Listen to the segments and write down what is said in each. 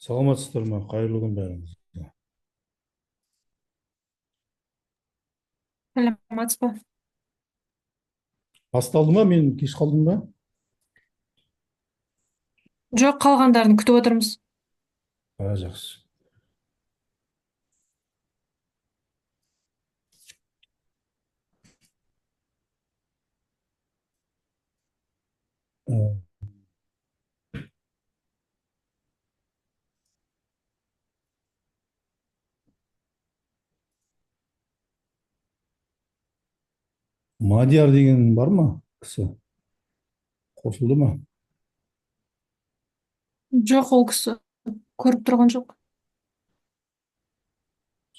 Саламатсыздар ма? Қайырлы күн бәріңізге. Саламатсыз ба? Басталды ма? Мен кеш қалдым ба? Жоқ, қалғандарын күтіп отырмыз. Жақсы. Мадияр деген бар ма? Кісі қосылды ма? Жоқ, ол кісі көріп тұрған жоқ.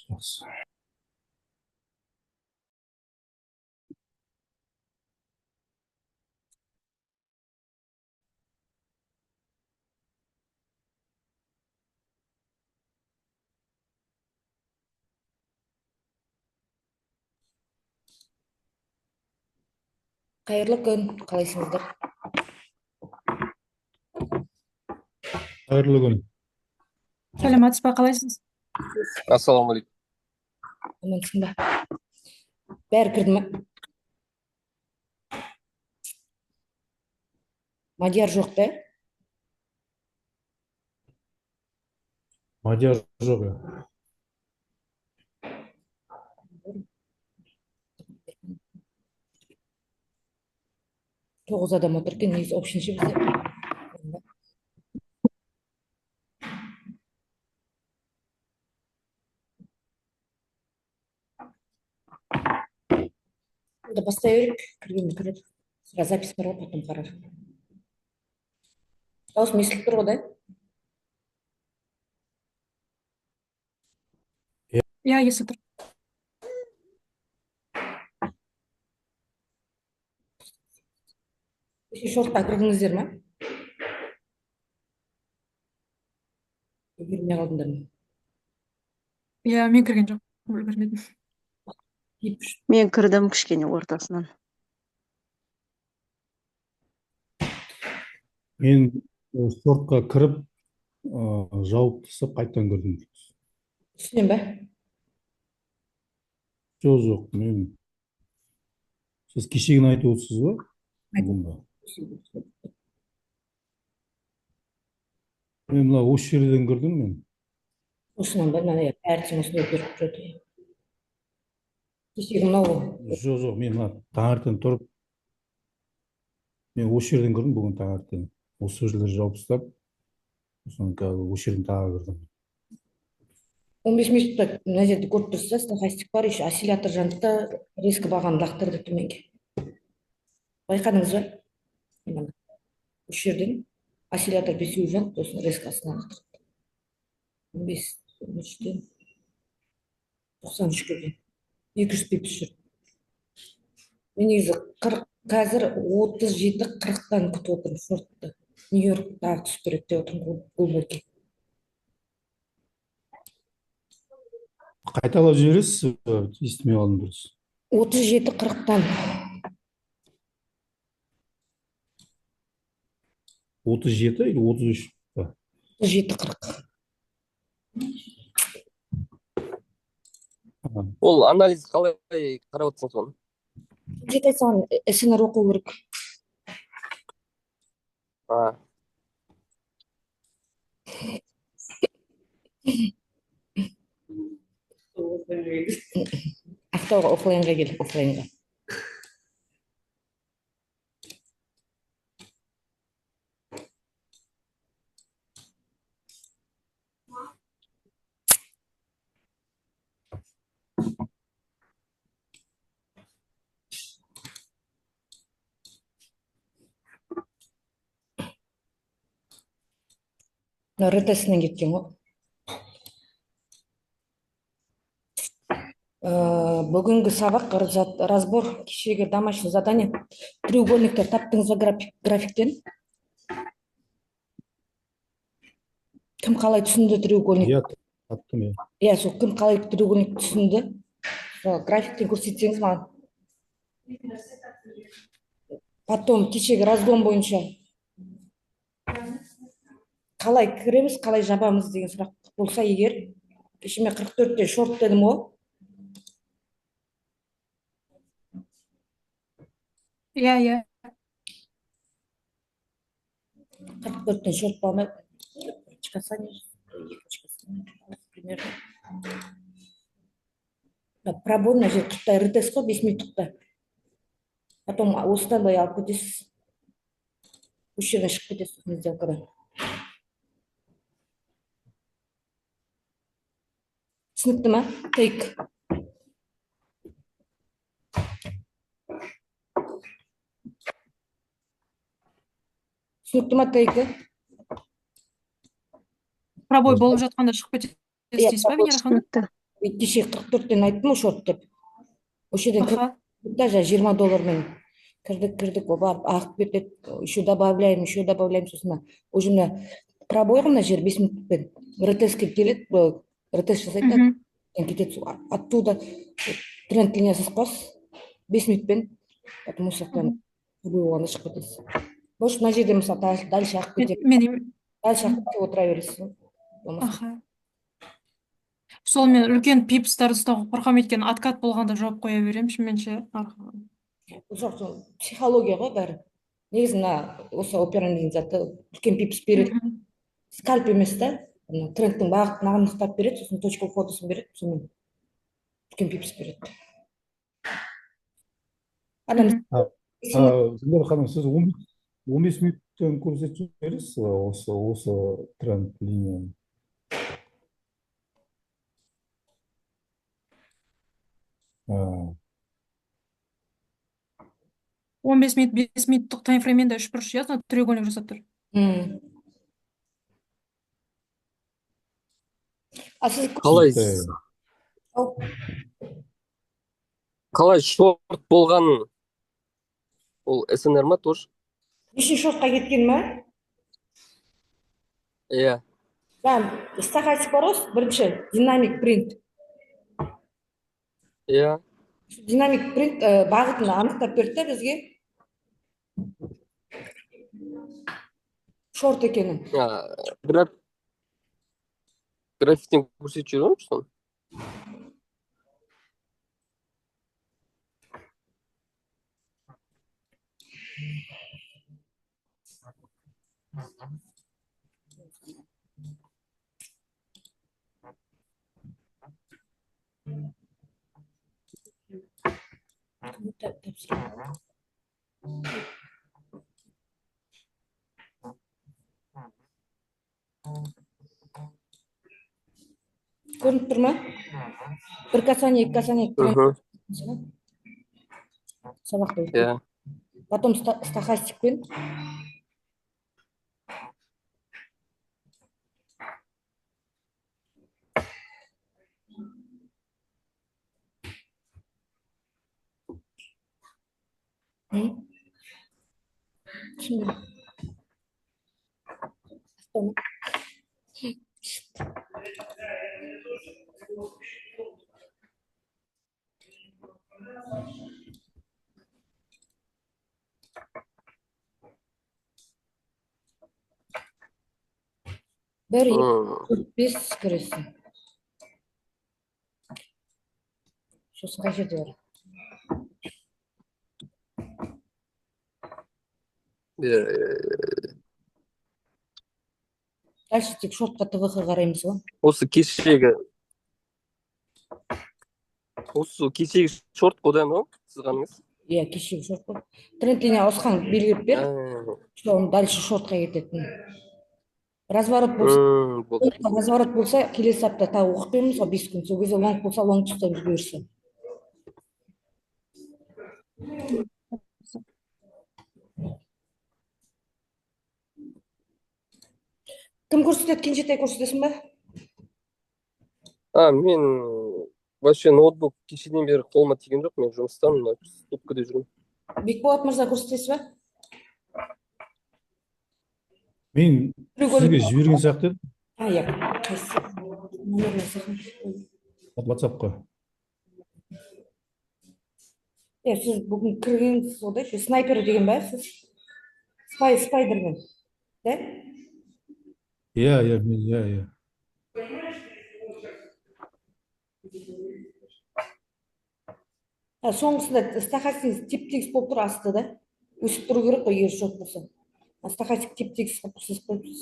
Жақсы. Қайырлы күн, қалайсыңыздар? Қайырлы күн. Саламатсыз ба, қалайсыз? Ассалаумағалейкум. Амансың ба? Бәрі кірді ме? Мадияр жоқ та? Мадияр жоқ. 9 адам отыр екен, негізі общінші бізде. Бастай берейік, кіргенде кіреді. Сразу запись бар ғой, потом қарар. Дауысым естіліп тұр ғой да? Иә, естіп тұр. Шортқа кірдіңіздер ме? Үлгермей қалдыңдар ма? Иә, мен кірген жоқ. Үлгермедім. Мен кірдім кішкене ортасынан. Мен шортқа кіріп, жауып тастап қайтадан кірдім. Түсінем ба? Жоқ, мен... Сіз кешегін айтып отырсыз ба? Бүгін ба? Мен мына осы жерден кірдім мен. Осынан ба? Мына әртісін осындай көріп жүреді. Кешегі мынау. Жоқ, мен мына таңертең тұрып, мен осы жерден кірдім бүгін таңертең. Осы жерлерді жауып тастап, сосын осы жерден тағы кірдім. 15 минутта мына жерде көріп тұрса, стахастик бар, еще осциллятор жанында резко бағаны лақтырды төменге. Байқадыңыз ба? Осы жерден осциллятор бесеу жанды, сосын резко астына лақтырды. 15-13-тен 93-ке дейін 200 пипс жүр. Мен негізі қазір 37-40-тан күтіп отырмын шортты. Нью-Йорктағы түсіп береді деп отырмын бұл бөлге. Қайталап жібересіз, естімей қалдым дұрыс. 37-40-тан. 37 или 33 па? 37-40. Ол анализ қалай қарап отырсың соны? Жеті айтсаған сценарий оқу керек. Ақтауға оффлайнға кел, оффлайнға. РТС-нен кеткен ғой. Бүгінгі сабақ разбор, кешегі домашний задание. Треугольниктер таптыңыз ба графиктен? Кім қалай түсінді треугольник? Иә, таптым. Иә, сол кім қалай треугольник түсінді? Графиктен көрсетсеңіз маған. Потом кешегі разгон бойынша қалай кіреміз, қалай жабамыз деген сұрақ болса егер, кеше мен 44-те шорт дедім ғой. иә. 44-тен шорт болмай, примерно. Пробой мына жер тұқтай РТС қой, 5 минуттықта. Потом осыдан былай алып кетесіз. Осы жерден шығып кетесіз сделкадан. Түсінікті ма? Тейк. Түсінікті ма тейкі? Пробой болып жатқанда шығып кетесіз дейсіз ба, Венера ханым? түсінікті. Кеше 44-тен айттым ғой шорт деп. Осы жерден Аха. $20 кірдік, барып ағып кетеді, еще добавляем, сосын уже мына пробой ғой мына жер 5 минутпен. РТС-ке келеді, РТС жасайды, кетеді. Оттуда тренд линиясы қос, 5 минутпен, потом осы жақтан болғанда шығып кетесіз. Может, мына жерде мысалы дальше ағып кетеді. Дальше ағып кетіп отыра бересіз. Аха. Сол мен үлкен пипстарды ұстауға қорқамын, өйткені откат болғанда жауап қоя беремін, шынымен Жоқ, психология ғой бәрі. Негізі осы операн деген заты үлкен пипс береді. Скальп емес та, трендтің бағытын анықтап береді, сосын точкалы фотосын береді, сонымен үлкен пипс береді. Венера ханым, сіз 15 минуттан көрсетіп жібересіз осы тренд линияны. Aa. 15 минут, 5 минуттық таймфрейммен 3 бұрыш жазды, треугольник жасап тұр. Қалай шорт болғанын ол СНР ма тоже? Неше шортқа кеткен ма? Иә. Стахастик бар ғой, бірінші динамик принт. Иә. Динамик принт бағытын анықтап берді бізге. Шорт екенін. Графиктен көрсетіп жүрмін соны. Көрініп тұр ма? Бір касание, екі касание. Сабақты өтті. Потом стахастикпен. Бір 45 кіресің. Сосын қай жерде бар? Дальше тек шортқа ТВХ қараймыз ғой. Осы кешегі шорт қодан ғой, сіз ғаныңыз? Иә, кешегі шорт қой. Тренд линия осыған белгілеп бер. Оны дальше шортқа кететін. Разворот болса, келесі апта тағы оқытпаймыз ғой 5 күн. Сол кезде лонг болса, лонг ұстаймыз бұйырса. Кім көрсетеді, Кенжетай көрсетесің ба? Мен вообще ноутбук кешеден бері қолыма тиген жоқ, мен жұмыстан ступкада жүрмін. Бекболат мырза көрсетесіз ба? Мен сізге жіберген сияқты едім. Иә, қайсы? WhatsApp-қа. Сіз бүгін кіргенсіз одай, снайпер деген ба сіз? Спайдермен, да? Иә. Соңғысында стахастик теп-тегіс болып тұр асты да. Өсіп тұру керек қой, егер шорт болса. Стахастик теп-тегіс қылып сызып қойыпсыз.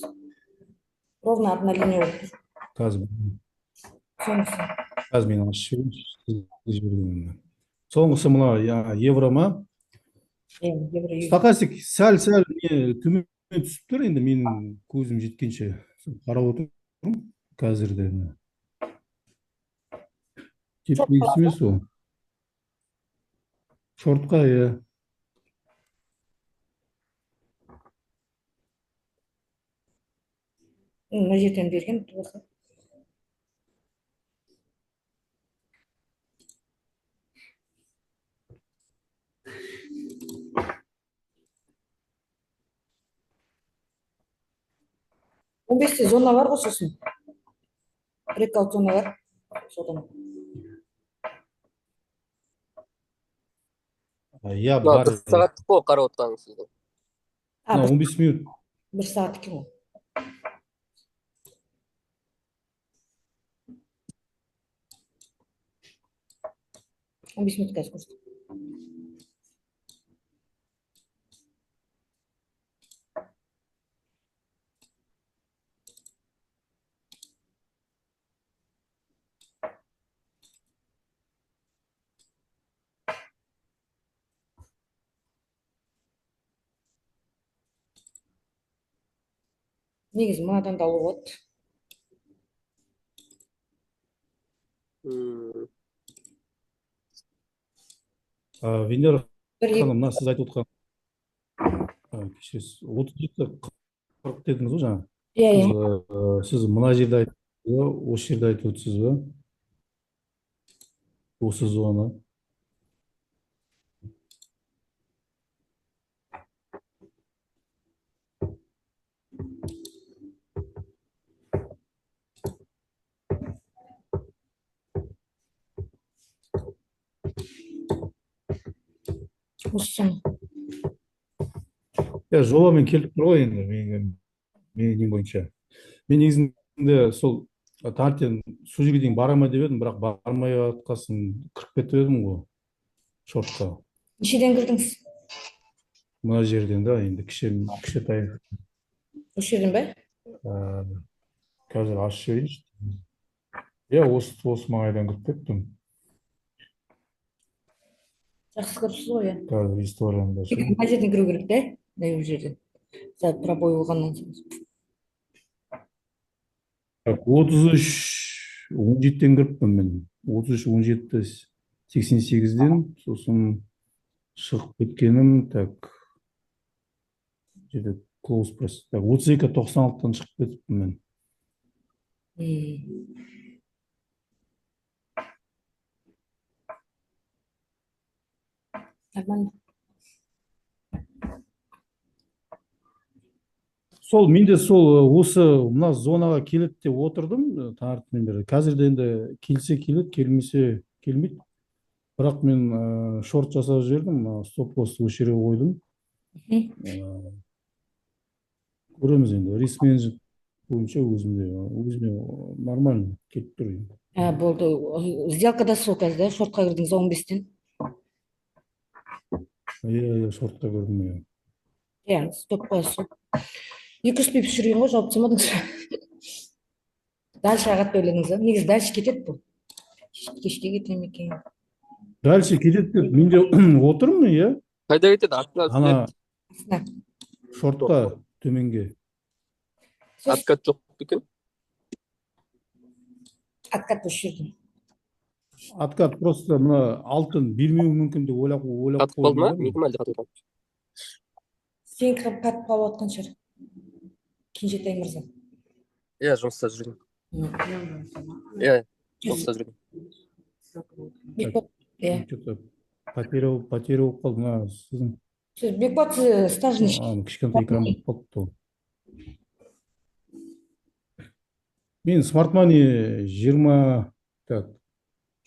Ровно одна линия болып тұр. Қазір Соңғысы. қазір мен жіберген. Соңғысы мына евро ма? Евро. Стахастик сәл төмен түсіп тұр, енді менің көзім жеткенше қарап отырмын қазірде. Теп-тегіс емес ол. Шортқа, иә. Мына жерден берген туысы. Он бесте зона бар ғой сосын. Брейкаут зона бар. Содан. Иә, мына бар. 1 сағаттық қой қарап отырғаныңыз сіздің. 15 минут. 1 сағат екен ол. Он 15 минут қазір көрсетті. Негізі мынадан да алуға болады. Венера Бір ханым, мына сіз айтып отқан кешіресіз, 37-40 дедіңіз ғой жаңа. Сіз мына жерде айтып, осы жерде айтып отырсыз ба? Осы зона. Жобамен келіп тұр ғой енді менің бойынша. Мен негізінде сол таңертең сол жерге дейін бара ма деп едім, бірақ бармай жатқасын кіріп кетіп едім ғой шортқа. Нешеден кірдіңіз? Мына жерден да, енді кішкентай. Осы жерден бе? Қазір ашып жіберейінші. Иә, осы маңайдан кіріп кеттім. Жақсы көріпсіз ғой, иә. Қазір историямда. Мына жерден кіру керек, да? Мына жерден. Сәл пробой болғаннан соң. 33-17-ден кіріппін мен. 33-17-88-ден, сосын шығып кеткенім, так, жерде close press. 32-96-тан шығып кетіппін мен. Нормально. Менде осы мына зонаға келеді деп отырдым таңертеңнен бері. Қазірде енді келсе келеді, келмесе келмейді. Бірақ мен шорт жасап жібердім, стоп-лосс осы жерге қойдым. Көреміз енді. Риск менеджмент бойынша өзіме нормально кетіп тұр. Болды. Сделкада сол қазір, да? Шортқа кірдіңіз 15-тен. Иә, шортқа кірдім. Иә, стопқа сол. 200 пип жүрген ғой, жауап жасамадыңыз. Дальше ағат бөліңіз. Негізі дальше кетеді бұл. Кешке кетем екен. Дальше кетеді деп менде отырмын, иә? Қайда кетеді? Ана шортқа төменге. Откат жоқ екен. Откат осы жерден. Откат просто мына алтын бермеуі мүмкін деп ойлап Қатып қалды ма? Менің әлде қатып қалды. Сен қатып қалып отқан шығар. Кенжетай мырза. Иә, жұмыста жүрген. Иә, жұмыста жүрген. Бекбат, иә. Потеря болып қалды мына сіздің. Сіз Бекбат стажын кішкентай экран болып қалыпты. Мен смартмани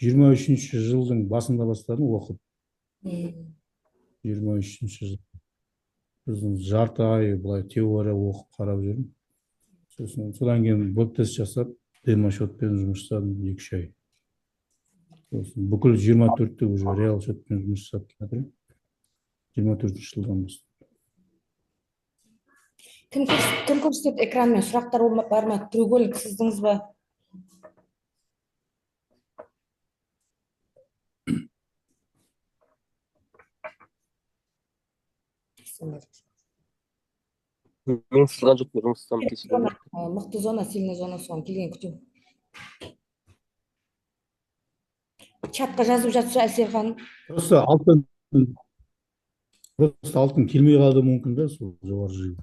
23-ші жылдың басында бастадым оқып. 23-ші жыл. Біздің жарты ай былай теория оқып қарап жүрдім. Содан кейін веб тест жасап демо счетпен жұмыс жасадым 2 ай. Сосын бүкіл 24-те уже реал счетпен жұмыс жасап жатырмын. 24-ші жылдан бастап. Кім көрсетеді экранмен? Сұрақтар бар ма? Треугольник сіздіңіз ба? Мен сызған жоқпын, жұмыстамын кешеден бері. Мықты зона, сильный зона, соған келген күтемін. Чатқа жазып жатса Әсел ханым. Просто алтын келмей қалды мүмкін да, сол жоғары жүйе.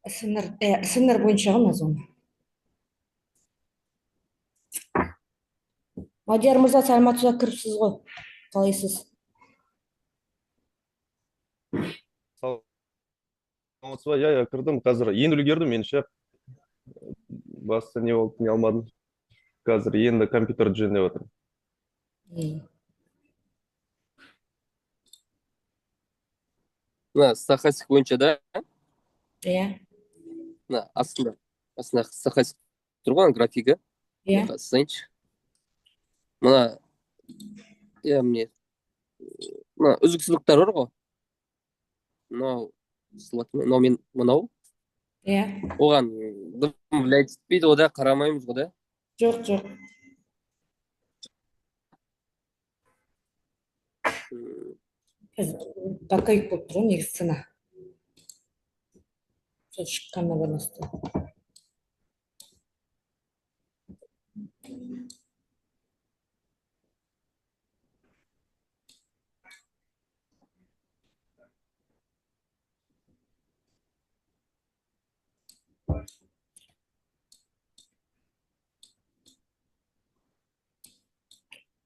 СНР бойынша ғана зона. Мадияр мырза, саламатсыз ба, кіріпсіз ғой? Қалайсыз? Саламатсыз ба? Я кірдім қазір. Енді үлгердім, меніңше. Баста не болды, не алмадым. Қазір енді компьютерді жөндеп отырмын. Мына стахастик бойынша да, Иә. мына астында стахастик тұр ғой, графигі. Иә. Қарасаңшы. Мына міне үздіксіздіктер бар ғой. Мынау. Иә. Оған дым влиять етпейді, ода қарамаймыз ғой да. Жоқ. Бакайып болып тұр ғой, негізі сына. Сол шыққанына байланысты.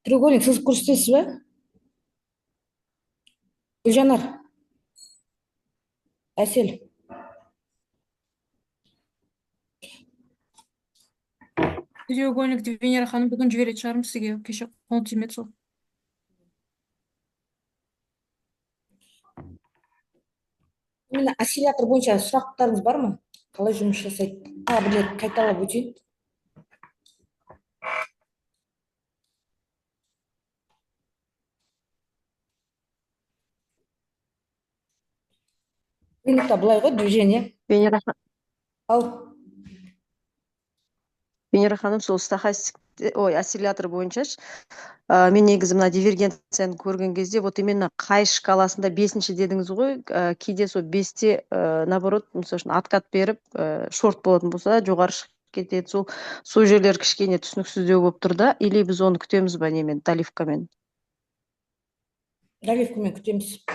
Треугольник сызып көрсетесіз бе? Гүлжанар. Әсел. Треугольникті Венера ханым бүгін жіберетін шығармын сізге, кеше қолы тимеді сол. Мені осциллятор бойынша сұрақтарыңыз бар ма? Қалай жұмыс жасайды? Білет қайталап өтейін. Рынокта былай ғой, движение. Венера ханым, сол стахастик, осциллятор бойынша мен негізі мына дивергенцияны көрген кезде, вот именно қай шкаласында 5-ші дедіңіз ғой, кейде сол 5-те наоборот, мысалы үшін откат беріп, шорт болатын болса, жоғары шығып кетеді. Сол жерлер кішкене түсініксіздеу болып тұр да, или біз оны күтеміз ба немен, доливкамен? Доливкамен күтеміз.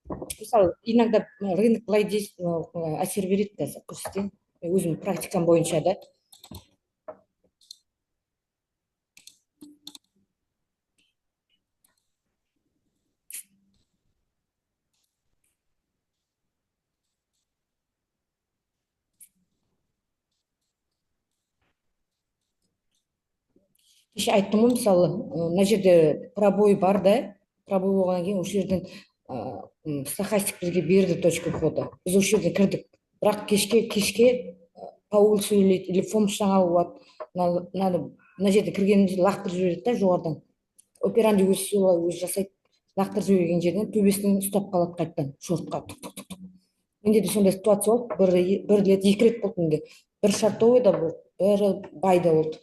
Мысалы, иногда рынок былай әсер береді, көрсетейін. Өзім практикам бойынша да. Кеше айттым ғой, мысалы, мына жерде пробой бар да, пробой болғаннан кейін осы жерден стахастик бізге берді точка входа. Біз осы жерден кірдік. Бірақ кешке Паул сөйлейді, или фомс жаңа болады. Мына жерде кіргенімізде лақтырып жібереді да жоғарыдан. Операнди өзі жасайды. Лақтырып жіберген жерден төбесінен ұстап қалады қайттан шортқа. Менде де сондай ситуация болды. Бір рет, 2 рет болды менде. Бір шартовый да болды, бірі бай да болды.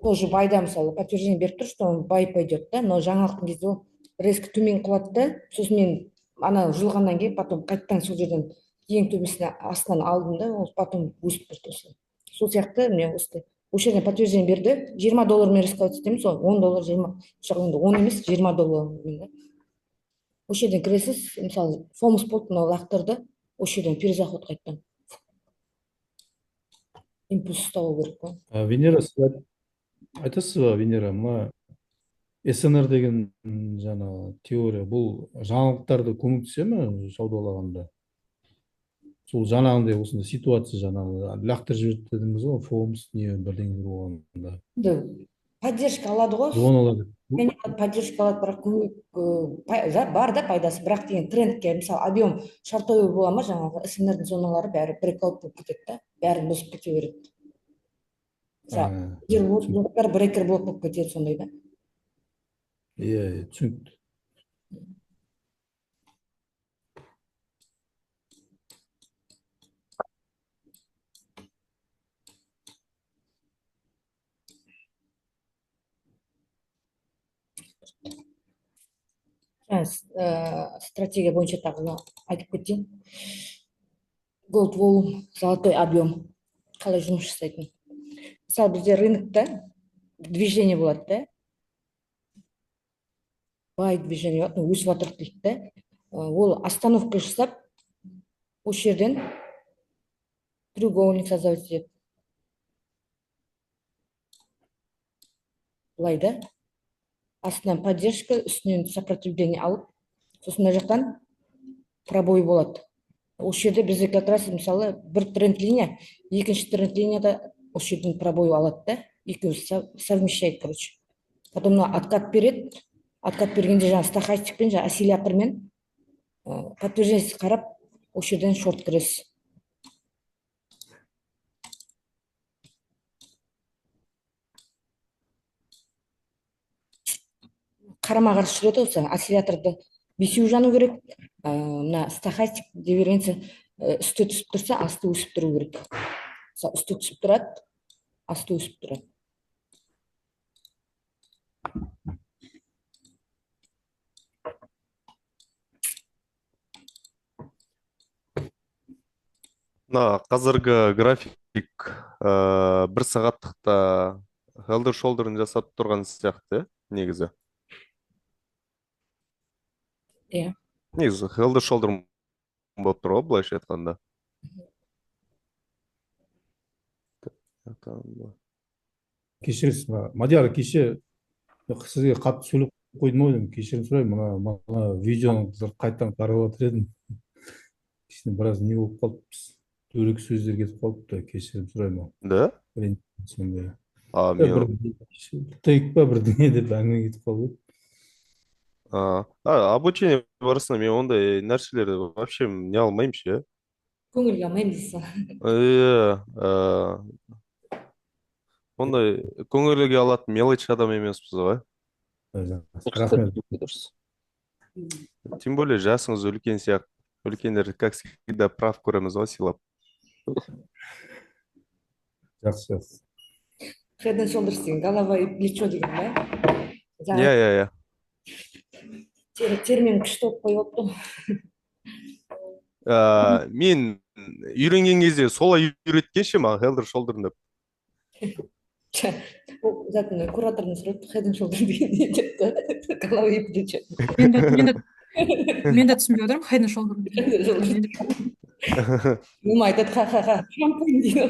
Тоже байда, мысалы, подтверждение беріп тұр, что он бай пойдет, да, но жаңалықтың кезде ол резко төмен құлады да, сосын мен ана жылғаннан кейін потом қайттан сол жерден ең төбесіне астынан алдым да, ол потом өсіп тұрды. Сол сияқты мен осы жерден подтверждение берді, $20 рисковать етеміз, сол $10, енді 10 емес, $20. Осы жерден кіресіз, мысалы, фомус болды, мынау лақтырды, осы жерден перезаход қайттан. импульс ұстау керек қой. Венера, сіз айтасыз ба, Венера, мына СНР деген жаңа теория, бұл жаңалықтарды көмектесе ме саудалағанда? Сол жаңағындай осындай ситуация, жаңағы лақтырып жіберді дедіңіз ғой, фомс не бірдеңе бір болғанда. Енді поддержка алады ғой. Звоналар. Және поддержка алады, бірақ көмек бар да пайдасы, бірақ деген трендке, мысалы объем шартовой бола ма, жаңағы СНР зоналары бәрі брейкаут болып кетеді да, бәрі бұзып кете береді. Мысалы егер брейкер блок болып кетеді, сондай да. Иә, түсінікті. Стратегия бойынша тағы да айтып кетейін. Gold volume, золотой объем қалай жұмыс жасайтын. Мысалы бізде рынокта движение болады да, бай движение болады, өсіп жатыр дейді да. Ол остановка жасап, осы жерден треугольник создавать етеді. Былай да, астынан поддержка, үстінен сопротивление алып, сосын мына жақтан пробой болады. Осы жерде бізде как раз мысалы бір тренд линия, екінші тренд линияда осы жерден пробой алады да, екеуі совмещает, короче. Потом откат береді, откат бергенде жаңа стахастикпен, жаңа осциллятормен подтверждение қарап, осы жерден шорт кіресіз. Қарама қарсы жүреді осы осцилляторды бесеу жану керек. Мына стахастик дифференция үсті түсіп тұрса, асты өсіп тұру керек. Үсті түсіп тұрады, асты өсіп тұрады. Мына қазіргі график бір сағаттықта Helder Shoulder'ын жасап тұрған сияқты, негізі. Иә. Негізі Helder Shoulder болып тұр ғой, былайша айтқанда. Кешіріңіз, Мадияр, кеше сізге қатты сөйлеп қойдым ау деймін, кешірім сұраймын, мына видеоны қайттан қарап отыр едім. Біраз не болып қалыппыз, дөрекі сөздер кетіп қалыпты, кешірім сұраймын. Да? Бір тейк па бірдеңе деп әңгіме кетіп қалып еді. Обучение барысында мен ондай нәрселерді вообще не алмаймын ше. Көңілге алмаймын дейсің. Ондай көңілге алатын мелочь адам емеспіз ғой. Рахмет. Тем более жасыңыз үлкен сияқты. Үлкендерді, как всегда, прав көреміз ғой, сыйлап. Жақсы. Head and shoulders деген, голова и плечо деген ба? Иә. Термин күшті болып қойып отыр. Мен үйренген кезде солай үйреткенше маған Helder Shoulder деп. Zaten куратордан сұрайды, head and shoulder деген не деп, голова и плечо. Мен де түсінбей отырмын, head and shoulder. Мама айтады, ха-ха-ха, шампунь дейді.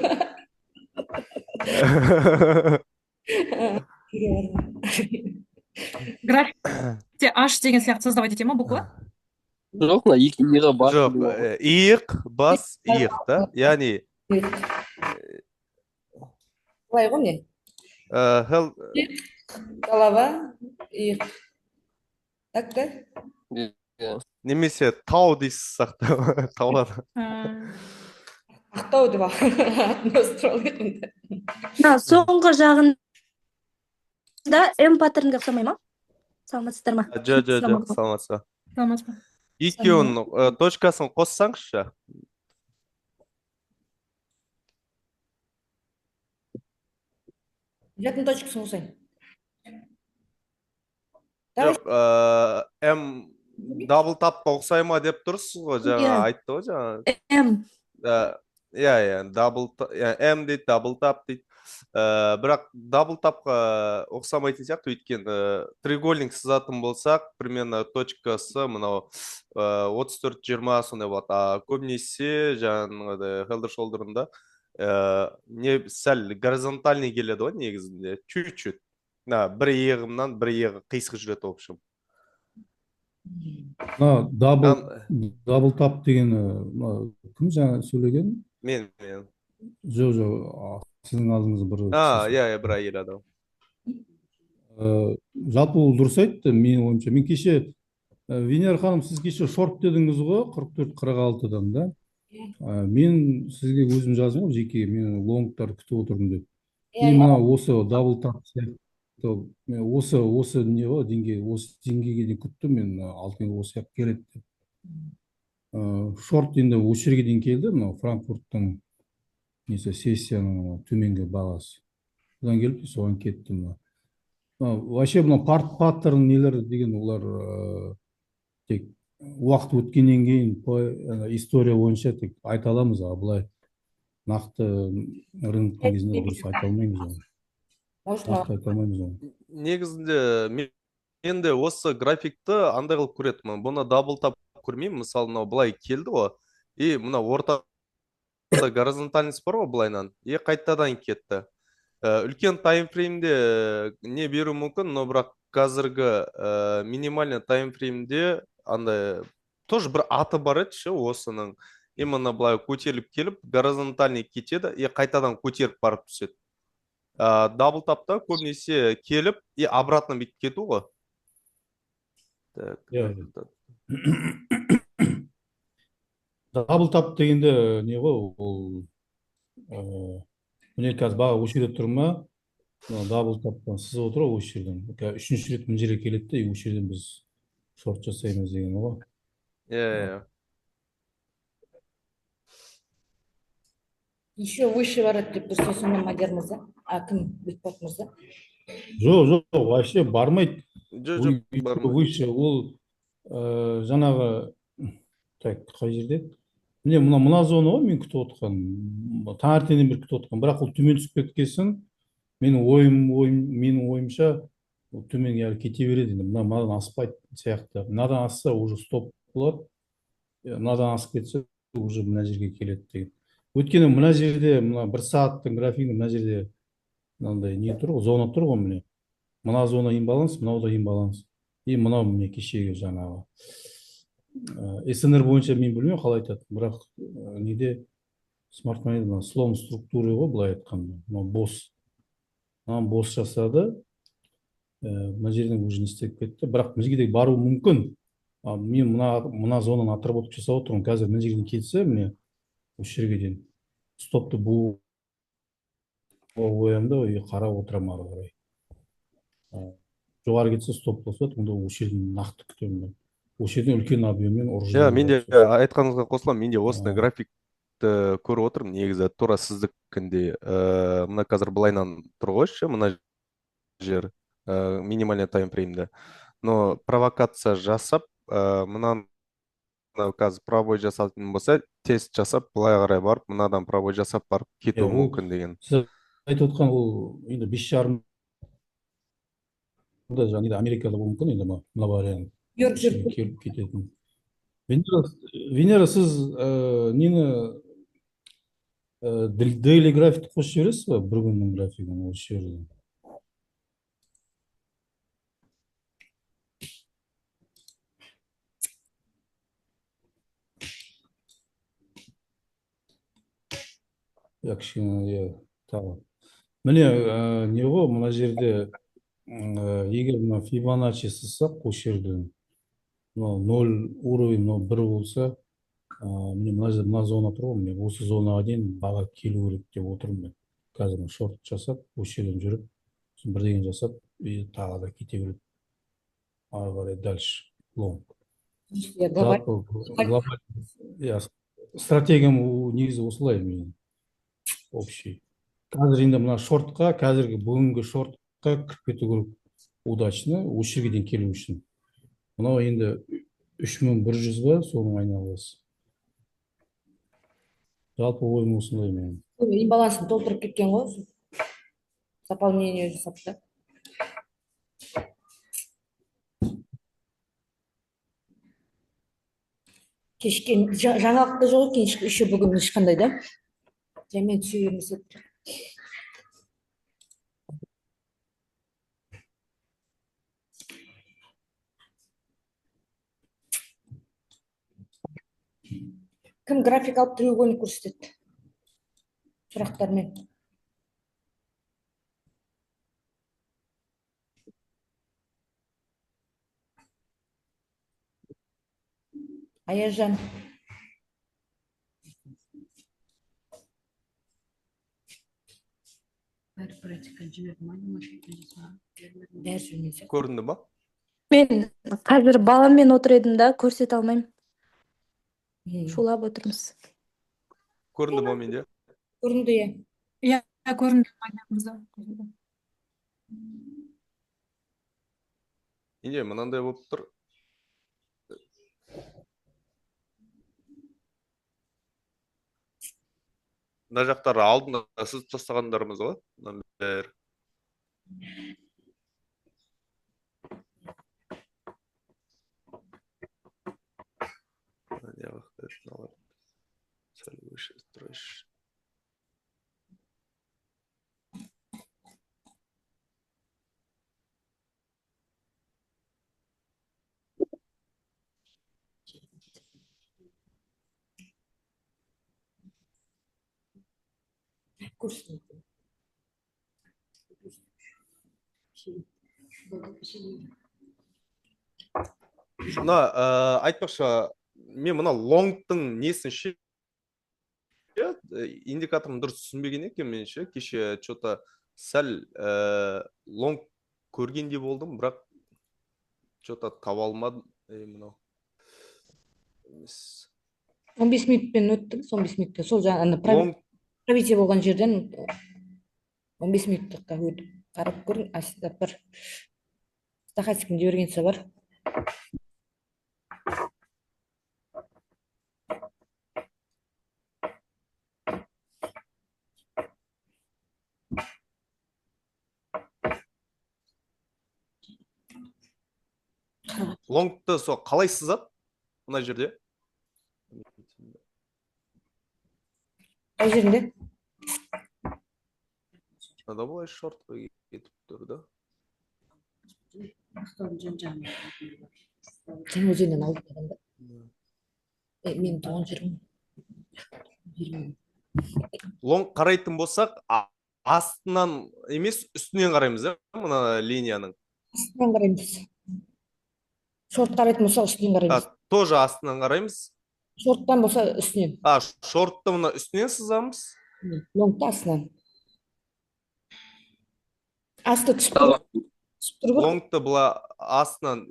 Графикте H деген сияқты создавать ете ма буква? Жоқ, мына екі иығы бас. Жоқ, иық, бас, иық, да? Яғни... Былай ғой не? Голова, иық. Так, да? Немесе тау дейсіз сақты, тауады. Ақтау деп ақтау. Соңғы жағында М паттернге ұқсамай ма? Саламатсыздар ма? Жоқ, саламатсыз. Саламатсыз ба? Екеуін точкасын қоссаңызшы. Жатын точкасын қосайын. Жоқ, М дабл тапқа ұқсай ма деп тұрсыз ғой, жаңа айтты ғой жаңа. М. Иә, М дейді, дабл тап дейді. Бірақ дабл тапқа ұқсамайтын сияқты, өйткені треугольник сызатын болсақ, примерно точкасы мынау 34-20 сондай болады. Көбінесе жаңағы Helder Shoulder'ында не сәл горизонтальный келеді ғой негізінде, чуть-чуть. Бір иығымнан бір иығы қисық жүреді, в общем. мына дабл тап деген кім жаңа сөйлеген? Мен. Жоқ, сіздің алдыңызда бір Иә, бір әйел адам. жалпы ол дұрыс айтты менің ойымша. Мен кеше Венера ханым, сіз кеше шорт дедіңіз ғой, 44-46-дан да. Мен сізге өзім жаздым ғой жеке, мен лонгтарды күтіп отырдым деп. Мен мына осы дабл тап сияқты, осы не ғой деңгей, осы деңгейге дейін күттім, мен алтын осы сияқты келеді деп. Шорт енді осы жерге дейін келді, мына Франкфурттың несі сессияның төменгі бағасы. Содан келіп соған кеттім. Вообще мына паттерн нелер деген олар тек уақыт өткеннен кейін история бойынша тек айта аламыз, былай нақты рыноктың кезінде дұрыс айта алмаймыз. Нақты айта алмаймыз. Негізінде мен де осы графикті андай қылып көретінмін. Бұны дабл тап көрмеймін. Мысалы, мынау былай келді ғой, и мына ортада горизонтальность бар ғой былайнан, и қайтадан кетті. Үлкен таймфреймде не беру мүмкін, но бірақ қазіргі минимальный таймфреймде андай тоже бір аты бар еді осының. Именно былай көтеріліп келіп, горизонтальный кетеді, и қайтадан көтеріп барып түседі. Дабл тапта көбінесе келіп, и обратно бүйтіп кету ғой. Дабл тап дегенде не ғой, ол міне қазір баға осы жерде тұр ма, дабл таптан сызып отыр ғой осы жерден. Үшінші рет мына жерге келеді де, осы жерден біз шорт жасаймыз деген ғой. Еще выше барады деп дұрыс сонда Мадияр мырза. Кім Бекболат мырза? Жоқ, вообще бармайды. Жоқ, бармайды. Выше ол жаңағы так, қай жерде? Міне мына зона ғой мен күтіп отқан. Таңертеңнен бері күтіп отқан. Бірақ ол төмен түсіп кеткесін, менің ойымша ол төменге әлі кете береді. Мынадан аспайды сияқты. Мынадан асса уже стоп болады. Мынадан асып кетсе уже мына жерге келеді деген. Өйткені мына жерде, мына бір сағаттың графигінде мына жерде мынандай не тұр ғой, зона тұр ғой міне. Мына зона имбаланс, мынау да имбаланс. И мынау міне кешегі жаңағы. СНР бойынша мен білмеймін қалай айтады, бірақ неде смарт-монеда слом структуры ғой былай айтқанда. Мына бос жасады. Мына жерден уже не істеп кетті. Бірақ мына жерге бару мүмкін. Мен мына зонаны отработка жасап отырмын. Қазір мына жерден кетсе, міне осы жерге дейін стопты бұл ойымда қарап отырамын ары қарай. Жоғары кетсе стоп болса, онда осы жерден нақты күтемін. Осы жерден үлкен объеммен ұрып. Мен де айтқаныңызға қосыламын. Мен де осындай графикті көріп отырмын. Негізі тура сіздікінде мына қазір былайнан тұр ғой, мына жер минимальный таймфреймде. Но провокация жасап, мынаны қазір пробой жасалтын болса, тест жасап, былай қарай барып, мынадан пробой жасап барып кету мүмкін деген. Сіз айтып отқан ол енді 5,5 жаңағы Америкада мүмкін енді мына вариант. Келіп кететін. Венера, сіз нені дейлі графикті қосып жібересіз ба? Бір күннің графигін осы жерден. Кішкене тағы. Міне не ғой, мына жерде егер мына Фибоначчи сызсақ осы жерден 0 уровень 1 болса, міне мына зона тұр ғой, мен осы зонаға дейін баға келу керек деп отырмын. Қазір шорт жасап, осы жерден жүріп, бірдеңе жасап, тағы да кете береді. Ары қарай дальше лонг. Стратегиям негізі осылай менің общий. Қазір енді мына шортқа, бүгінгі шортқа кіріп кету керек удачно, осы жерге дейін келу үшін. Мынау енді 3100 ба, соның айналасы. Жалпы ойым осындай менің. Имбалансын толтырып кеткен ғой. Заполнение жасап та. Кешкен жаңалықта жоқ екен, еще бүгін ешқандай да. Мен түсе бермесе. Кім график алып треугольник көрсетеді? Сұрақтармен. Аязжан. Бәрі жүрмесе. Көрінді ма? Мен қазір баламмен отыр едім да, көрсете алмаймын. Шулап отырмыз. Көрінді ма менде? Көрінді, иә. Иә, көрінді Майя мырза. Менде мынандай болып тұр. Мына жақтары алдында сызып тастағандарымыз ғой. Мынаның бәрі. Сәл өшіріп тұрайыншы. Көрсетеді. Мына айтпақшы, мен мына лонгтың несін ше, индикаторын дұрыс түсінбеген екен менше. Кеше что-то сәл лонг көргендей болдым, бірақ что-то таба алмадым. Мынау. 15 минутпен өттім, 15 минутта. Сол жаңа пробитие болған жерден 15 минуттыққа өтіп қарап көрін. Асында бір стахастикін дивергенция бар. Лонгты сол қалай сызады? Мына жерде. Қай жерінде? Мынада былай шортқа кетіп тұр да. Сен өзеннен алып тұрғанда. Мен туған жерім. Лонг қарайтын болсақ, астынан емес, үстінен қараймыз, мына линияның. Астынан қараймыз. Шорт қарайтын болса, үстінен қараймыз. Тоже астынан қараймыз. Шорттан болса, үстінен. Шортты мына үстінен сызамыз. Лонгты астынан. Асты түсіп тұр. Лонгты бұла астынан.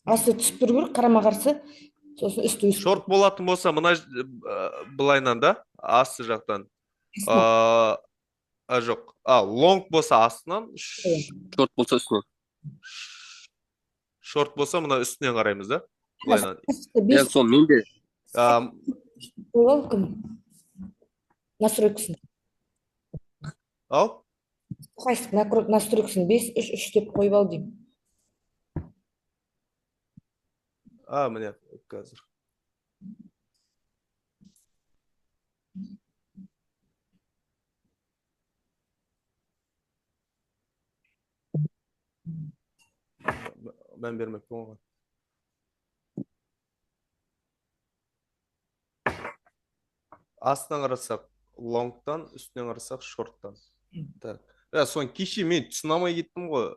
Асты түсіп тұр, қарама қарсы. Сосын үсті. Шорт болатын болса, мына бұлайнан да, асты жақтан. Жоқ. Лонг болса астынан. Шорт болса үстінен. Шорт болса, мына үстінен қараймыз да. Бұлайнан. Сол менде. Ол кім? Настройкасын. Ал? Қайсық настройкасын 5-3-3 деп қойып ал деймін. Міне, қазір. Мән бермек болған. Астынан қарасақ лонгтан, үстінен қарасақ шорттан. Соны кеше мен түсіне алмай кеттім ғой.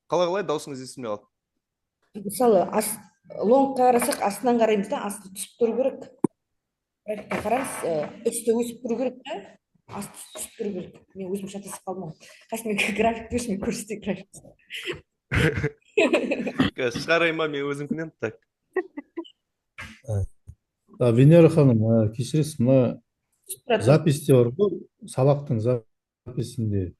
Қалай даусыңыз есіме алды? Мысалы, лонгқа қарасақ астынан қараймыз да, асты түсіп тұру керек. Қараңыз, үсті өсіп тұру керек та, асты түсіп тұру керек. Мен өзім шатасып қалдым. Қайсы мен график көрсін, мен көрсете график. Шығарайма мен өзімкінен так. Венера ханым, кешіресіз, мына записте бар ғой, сабақтың записінде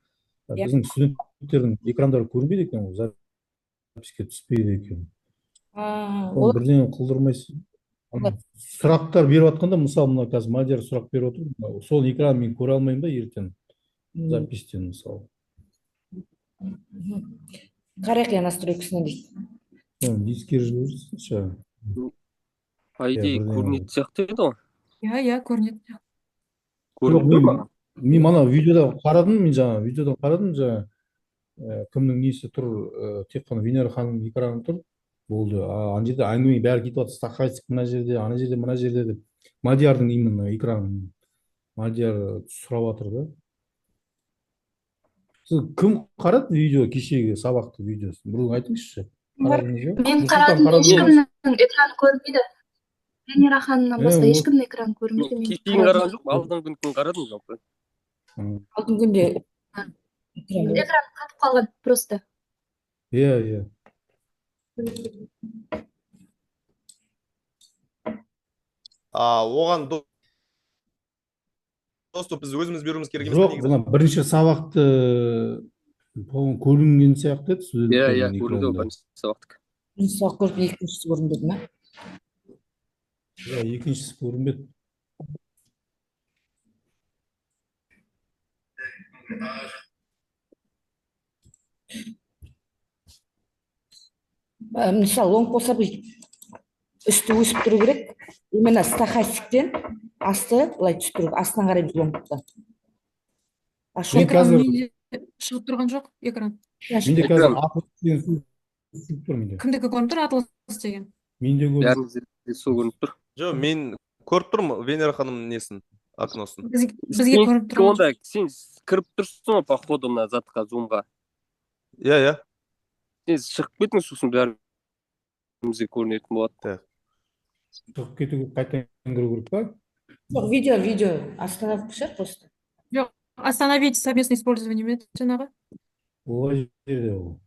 біздің студенттердің экрандары көрінбейді екен, записке түспейді екен. Оны бірден қылдырмайсыз. Сұрақтар беріп жатқанда, мысалы, мына қазір Мадияр сұрақ беріп отыр, сол экран мен көре алмаймын ба ертең запистен, мысалы. Қарайық я настройкасына дейді. Дискер жүрсінші. По идее, көрінетін сияқты еді ғой. Иә, көрінеді. көрініп тұр маған. мен мана видеодан қарадым, кімнің несі тұр, тек қана Венера ханымның экраны тұр, болды. Ана жерде әңгіме бәрі кетіп жатыр, стахастик мына жерде, ана жерде, мына жерде деп. Мадиярдың именно экранын Мадияр сұрап жатыр да. Сіз кім қарады видео, кешегі сабақты видеосын? Біреу айтыңызшы. Қарадыңыз ба? Мен Нұрсұлтан қарадым, қарады ма? ешкімнің экраны көрінбейді. Венера ханымнан басқа вот. ешкімнің экраны көрінбейді. Мен Кешегін қараған жоқ, алдыңғы күнін қарадым жалпы. Алдыңғы күнде экран қатып қалған просто. Иә. Оған доступ біз өзіміз беруіміз керек емес пе Жоқ, негізі? мына бірінші сабақты көрінген сияқты еді студенттердің Көрінді экранында. бірінші сабақтық. бірінші сабақ көріп екіншісі көрінбеді ма? Екіншісі көрінбеді. Мысалы лонг болса үсті өсіп тұру керек, именно стахастиктен асты былай түсіп тұру, астынан қараймыз лонгты. Экран менде шығып тұрған жоқ, экран. Менде қазір Атлас деген түсіп тұр менде. Кімдікі көрініп тұр, Атлас деген? Менде көрініп. Бәріңізде сол көрініп тұр. Жоқ, мен көріп тұрмын Венера ханымның несін, окносын. Бізге көрініп тұрған Онда сен кіріп тұрсың ғой, походу, мына затқа, зумға. Иә. Сен шығып кеттің, сосын бәрімізге көрінетін болады. Шығып кетуге қайтадан кіру керек па? Жоқ, видео остановка шығар просто. жоқ. Остановить совместное использование ме жаңағы? Олай жерде ол.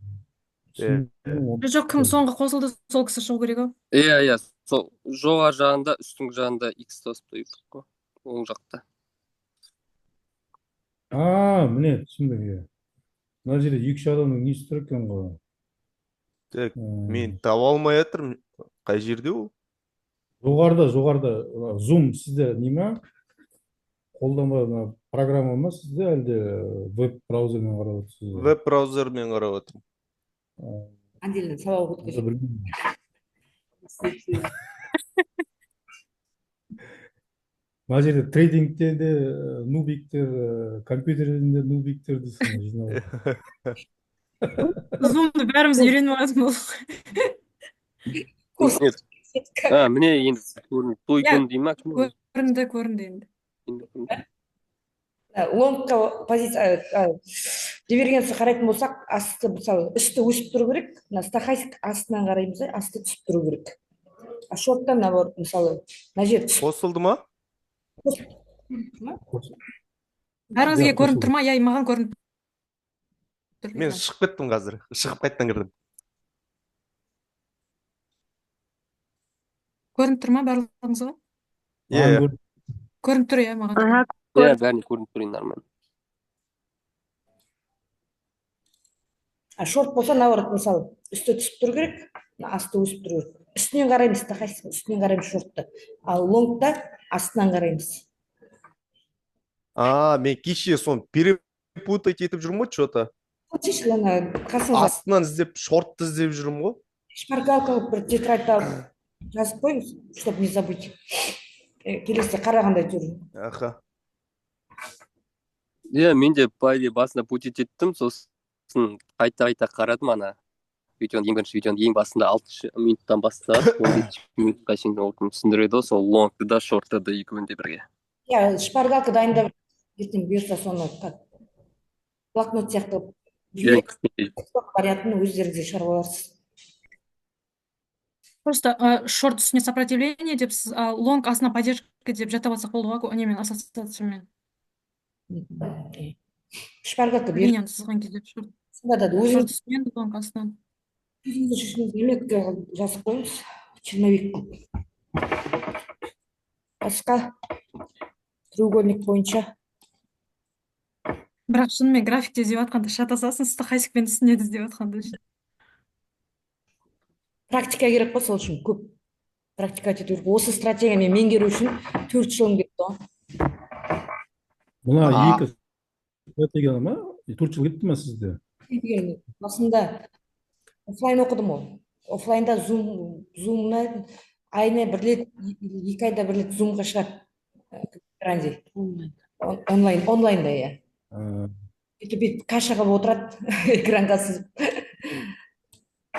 Жоқ, кім соңғы қосылды, сол кісі шығу керек ау. Иә, сол жоғары жағында, үстіңгі жағында X тосып қойып қой. Оң жақта. Міне түсіндім, иә. Мына жерде екі-үш адамның несі тұр екен ғой. Мен таба алмай жатырмын. Қай жерде ол? Жоғарыда. Zoom сізде не ма? Қолданба программа ма сізде, әлде веб-браузермен қарап отырсыз? Веб-браузермен қарап отырмын. Отдельно сабақ өткізіп. Мына жерде трейдингте де нубиктер, компьютерінде нубиктерді жинап. Зумды бәріміз үйреніп алатын болдық. Міне енді көрінді. Той күн дей ма? Көрінді енді. Лонгқа позиция, дивергенция қарайтын болсақ, асты, мысалы, үсті өсіп тұру керек, стахастик астынан қараймыз, асты түсіп тұру керек. Шорттан, мысалы, мына жер түсіп. Қосылды ма? Бәріңізге көрініп тұр ма? Я, маған көрініп тұр. Мен шығып кеттім қазір. Шығып қайттан кірдім. Көрініп тұр ма барлығыңызға? Иә. Көрініп тұр, иә, маған. Иә, бәріне көрініп тұр, нормально. Шорт болса, наоборот, мысалы, үсті түсіп тұру керек, асты өсіп тұру керек. Үстінен қараймыз, стахастик, үстінен қараймыз шортты. Ал лонгта астынан қараймыз. Мен кеше соны перепутать етіп жүрмін ғой, что-то. Астынан іздеп, шортты іздеп жүрмін ғой. Шпаргалка бір тетрадь алып жазып қойыңыз, чтобы не забыть. Келесіде қарағандай жүру. Иә, мен де басында путить еттім, сосын қайта қарадым ана. Ең бірінші видеоның ең басында 6 минуттан бастап 15 минутқа шейін түсіндіреді, сол лонгты да, шортты да екеуін де бірге. Иә, шпаргалка дайындап ертең бұйырса соны блокнот сияқты вариантын өздеріңізге шығарып аларсыз. Просто шорт үстіне сопротивление деп, лонг астына поддержка деп жатап алсақ болды ғой, немен ассоциациямен. Шпаргалка Линияны сызған кезде шорт үстінен, лонг астынан. Жазып қойыңыз, черновик. Басқа треугольник бойынша. Бірақ шынымен графикте іздеп жатқанда шатасасың, стахастикпен түсінеді іздеп жатқанда. Практика керек қой, сол үшін көп практика ету керек. Осы стратегияны меңгеру үшін 4 жылым кетті. Бұна екі стратегияны ма? 4 жыл кетті ма сізде? Басында офлайн оқыдым ол. Офлайнда зумна айына 2 айда 1 рет зумға шығады. онлайнда, иә. Ә, Бүйтіп каша қылып отырады экранға сызып.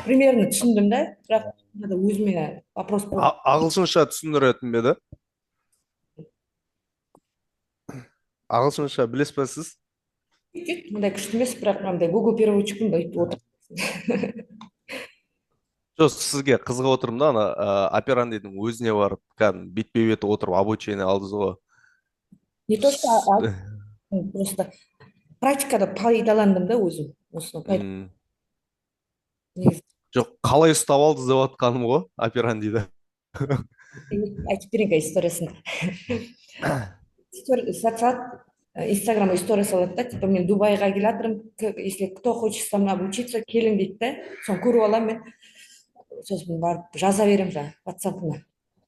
Примерно түсіндім да, бірақ өзіме вопрос болды. Ағылшынша түсіндіретін бе еді? Ағылшынша білесіз бе сіз? Мындай күшті емес, бірақ мындай Google переводчикпін да өйтіп отырып. Жоқ, сізге қызығып отырмын да, ана операндидің өзіне барып, кәдімгі бетпе бет отырып обучение алдыңыз ғой. Не то что просто практикада пайдаландым да өзім осыны. Негізі Жоқ, қалай ұстап алдыңыз деп жатқаным ғой, операндиді. айтып берейін историясын. Инстаграмға история салады да, типа мен Дубайға келатырмын, если кто хочет со мной обучиться, келің дейді да, соны көріп аламын мен. Сосын барып жаза беремін жаңағы WhatsApp-ына.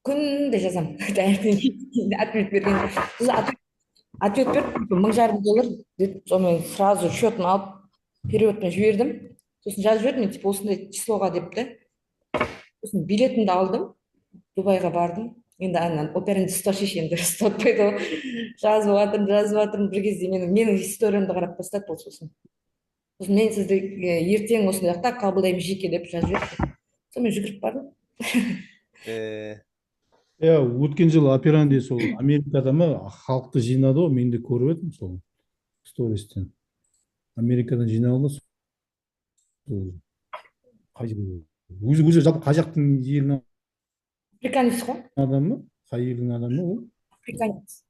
Күнде жазамын. Ответ берген. Ответ беріп, $1,500 деді. Сонымен сразу счетын алып, переводпен жібердім. Сосын жазып жібердім, мен типа осындай числоға деп та. Сосын билетімді алдым, Дубайға бардым. Енді анан операнды ұстап шешемді ұстатпайды ғой. Жазып жатырмын. Бір кезде менің историямды қарап бастады ол сосын. Сосын мен сізді ертең осындай жақта қабылдаймын жеке деп жазып жібердім. Сонымен жүгіріп бардым. өткен жылы операнди сол Америкада ма халықты жинады ғой, мен де көріп едім сол стористен. Америкадан жиналды сол өзі жалпы қай жақтың елінің Африканец қой. адамы, қай елдің адамы ол? Африканец.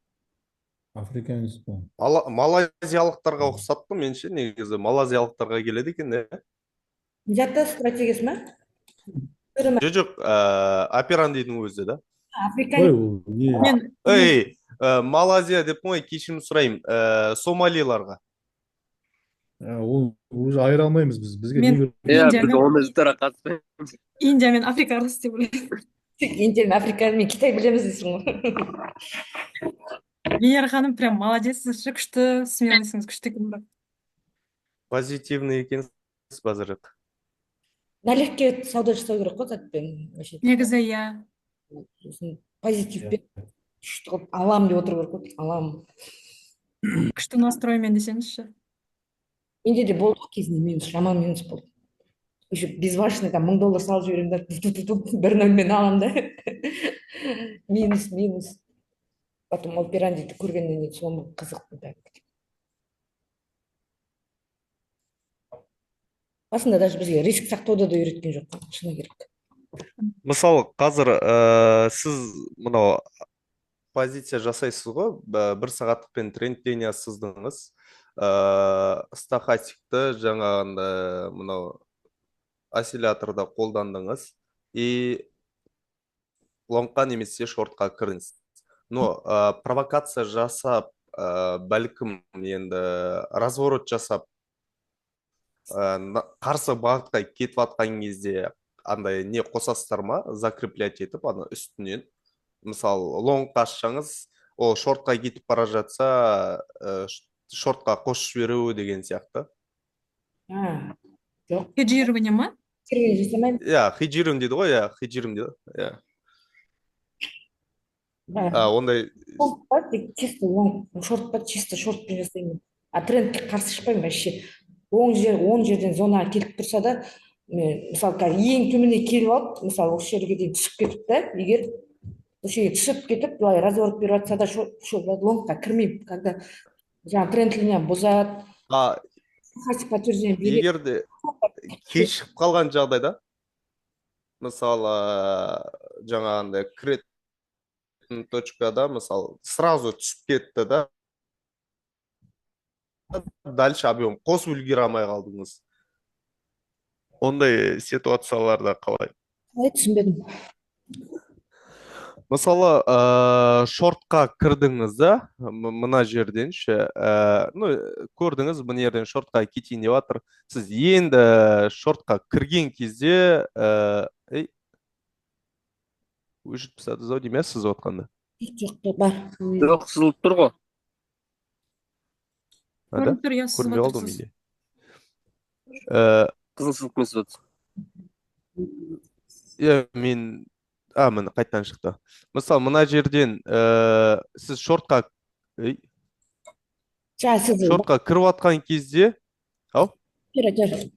Африканец па? Малайзиялықтарға ұқсатты ғой, меніңше негізі малайзиялықтарға келеді екен, иә. Жатта стратегиясы ма? Жоқ, операндидің өзі да. Африканец. Мен Малайзия деп қой, кешірім сұрайын, сомалиларға. Ол уже айыра алмаймыз біз. Бізге мен Біз оны жітара қатыспаймыз. Индия мен Африка арасы деп ойлаймын. Индия мен Африка мен Китай білеміз дейсің ғой. Венера ханым прям молодец, сіз күшті, смелыйсыңыз, күшті екен бірақ. Позитивный екенсіз базарет. Налегке сауда жасау керек қой затпен. Негізі иә. Позитивпен күшті қылып аламын деп отыру керек қой. Аламын. Күшті настроймен десеңізші. Менде де болды кезінде минус, жаман минус болды. Еще безбашенный там $1,000 салып жіберемін да, 1-0-мен аламын да. Минус. Потом операндиді көргеннен кейін соны қызық. Басында даже бізге риск сақтауды да үйреткен жоқ, шыны керек. Мысалы, қазір сіз мынау позиция жасайсыз ғой, 1 сағаттықпен трендтения сыздыңыз, стахастикті жаңағында мынау осцилляторда қолдандыңыз и лонгқа немесе шортқа кірдіңіз. Но провокация жасап, бәлкім енді разворот жасап, қарсы бағытқа кетіп атқан кезде андай не қосасыздар ма, закреплять етіп ана үстінен. Мысалы, лонгқа ашсаңыз, ол шортқа кетіп бара жатса, шортқа қосып жіберу деген сияқты. Жоқ. Хеджирование ма? Хеджирим дейді ғой, хеджирим дейді. Ондай чисто шорт па, чисто шортпен жасаймын. А трендке қарсы шықпаймын вообще. Оң жерден зонаға келіп тұрса да, мысалы, ең төменге келіп алып, мысалы, осы жерге дейін түсіп кетіп та, егер осы жерге түсіп кетіп, былай разворот беріп жатса да, лонгқа кірмеймін. Когда жаңағы тренд линия бұзады, егер де кешігіп қалған жағдайда, мысалы, жаңағындай кіретін точкада, мысалы, сразу түсіп кетті да, дальше объем қосып үлгере алмай қалдыңыз. Ондай ситуацияларда қалай? Түсінбедім. Мысалы, шортқа кірдіңіз да, мына жерден көрдіңіз, мына жерден шортқа кетейін деп жатыр. Сіз енді шортқа кірген кезде, өшіп пісадыз ау демесіз отқанда? Жоқ, бар. Жоқ, сызылып тұр ғой. Көрініп тұр, иә, сызып Көрінбей қалды отырсыз. менде. Қызыл сызықпен сызып отырсыз. Міне қайтадан шықты. Мысалы, мына жерден сіз шортқа жаңа сіз шортқа кіріп жатқан кезде, ау, айтайын.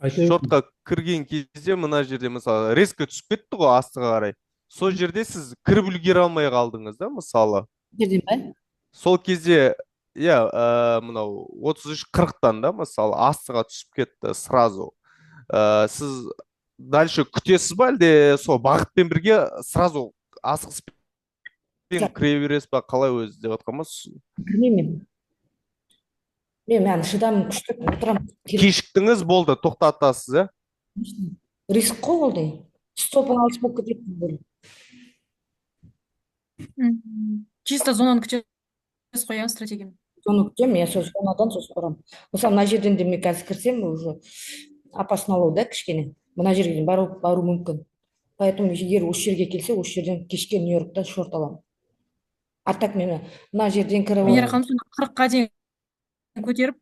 шортқа кірген кезде мына жерде мысалы резко түсіп кетті ғой астыға қарай. Сол жерде сіз кіріп үлгере алмай қалдыңыз да, мысалы. жерден ба? Сол кезде, иә, мынау 33-40-тан да, мысалы, астыға түсіп кетті сразу. Сіз дальше күтесіз ба, әлде сол бағытпен бірге сразу асығыспен кіре бересіз ба, қалай өзі деп жатқан ба? Білмеймін мен шыдам күшті отырамын. Кешіктіңіз, болды, тоқтатасыз, иә? Риск қой ол деген. Стопың алыс болып кетеді. Чисто зонаны күтесіз ғой, иә, стратегияны. Соны күтемін, мен сол зонадан сосын ұрамын. Мысалы мына жерден де мен қазір кірсем, уже опасно да кішкене. Мына жерге дейін бару мүмкін. Поэтому егер осы жерге келсе, осы жерден кешке Нью-Йорктан шорт аламын. А так мен мына жерден кіріп Венера ханым, сонда 40-қа дейін көтеріп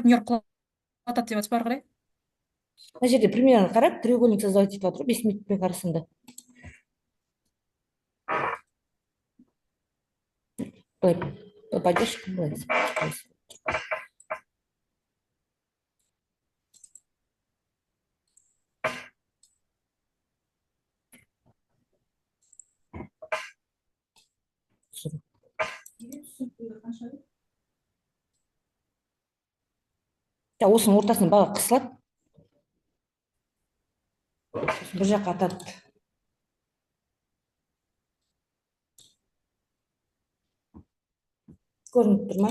Нью-Йорк құлатады деп жатсыз ба, ары қарай? мына жерде примерно қарап, треугольник создавать етіп жатыр, 5 минутпен қарасында. Поддержка болады. Осының ортасынан бағы қысылады. Бір жаққа атады. Көрініп тұр ма?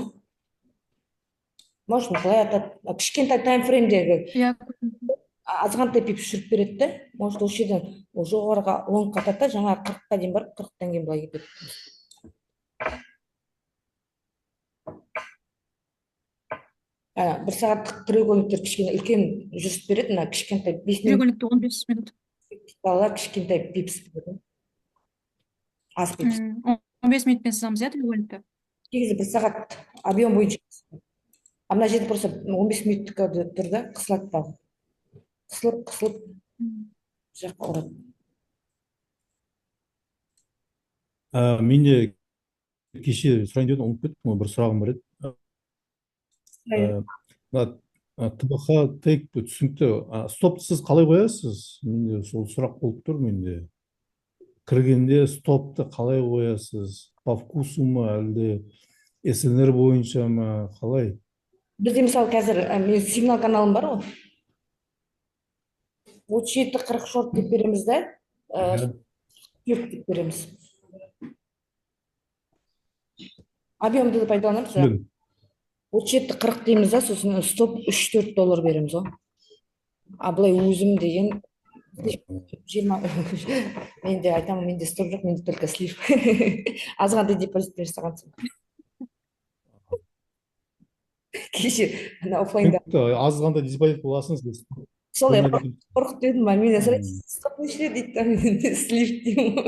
Может, былай атады. Кішкентай таймфреймдегі азғантай пип жүріп береді де. Может, осы жерден жоғарыға лонгқа атады да, жаңа 40-қа дейін барып, 40-тан кейін былай кетеді. Бір сағаттық треугольниктер кішкене үлкен жүріс береді, мына кішкентай 5 минут. Треугольникті 15 минут. Балалар кішкентай пипс береді. Аз пипс. 15 минутпен сызамыз, иә, треугольникті? Негізі бір сағат объем бойынша. А мына жерде просто 15 минуттық тұр да, қысылады бағы. Қысылып, жаққа ұрады. Менде кеше сұрайын дедім, ұмытып кеттім, бір сұрағым бар еді. ТБХ тейк түсінікті. Стопты сіз қалай қоясыз? Менде сол сұрақ болып тұр менде. Кіргенде стопты қалай қоясыз? По вкусу ма, әлде СНР бойынша ма, қалай? Бізде мысалы қазір мен сигнал каналым бар ғой. 37-40 шорт деп береміз да, деп береміз. Объемды пайдаланамыз. 37-40 дейміз да, сосын стоп $3-4 береміз ғой. А былай өзім деген 20, менде айтамын, менде стоп жоқ, менде только слив. Азғантай депозит беріп саған. Кеше оффлайнда. Азғанда депозит боласың сіз. Солай қорқып дедім, мен сұрайсыз, стоп неше дейді, мен слив деймін.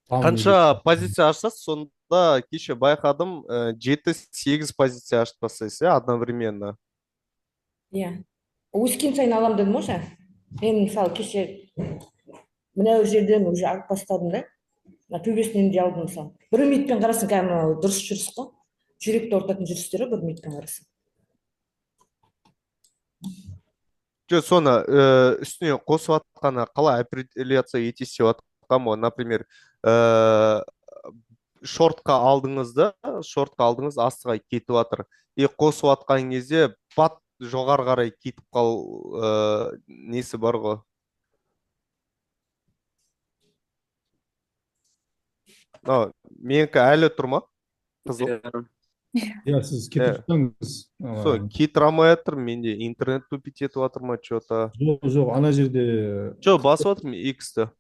Қанша позиция ашсыз, сонда кеше байқадым, 7-8 позиция ашып тастайсыз, одновременно. Иә. Өскен сайын алам дедім ғой. Мен мысалы кеше мына жерден уже алып бастадым да. Төбесінен де алдым мысалы. 1 минутпен қарасын, кәдімгі дұрыс жүріс қой. Жүректі ортатын жүрістері 1 минутпен қарасын. Жоқ, соны үстіне қосып атқаны қалай определяция етесіз деп атқан ғой, например, шортқа алдыңыз, астыға кетіп жатыр. Қосып атқан кезде бат жоғары қарай кетіп қал несі бар ғой. Менікі әлі тұр ма? Қызыл. Иә, сіз кетіп тұрсаңыз. Кетір алмай жатыр, менде интернет тупить етіп жатыр ма, что-то. Жоқ, ана жерде. Жоқ, басып жатырмын X-ті.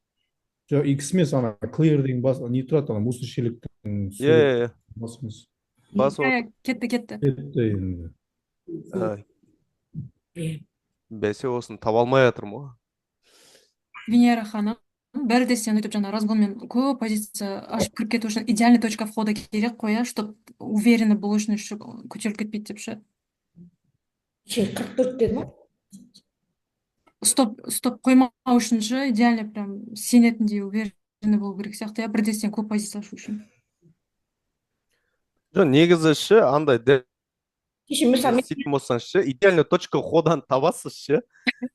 Жоқ, X емес, ана clear деген не тұрады, ана мусор шелектің. Иә. Басыңыз. Басып жатыр. Кетті. Кетті енді. Бәсе осын таба алмай жатырмын ғой. Венера ханым, бәрі де сен өйтіп жаңа разгонмен көп позиция ашып кіріп кету үшін идеальный точка входа керек қой, чтобы уверенно болу үшін көтеріліп кетпейді деп ше. 44 дедім ғой. стоп қоймау үшінші идеально прям сенетіндей уверенный болу керек сияқты, иә, бірден көп позиция ашу үшін. жоқ негізі ше андай кеше мысалы істейтін болсаң ше идеально точка входан табасыз ше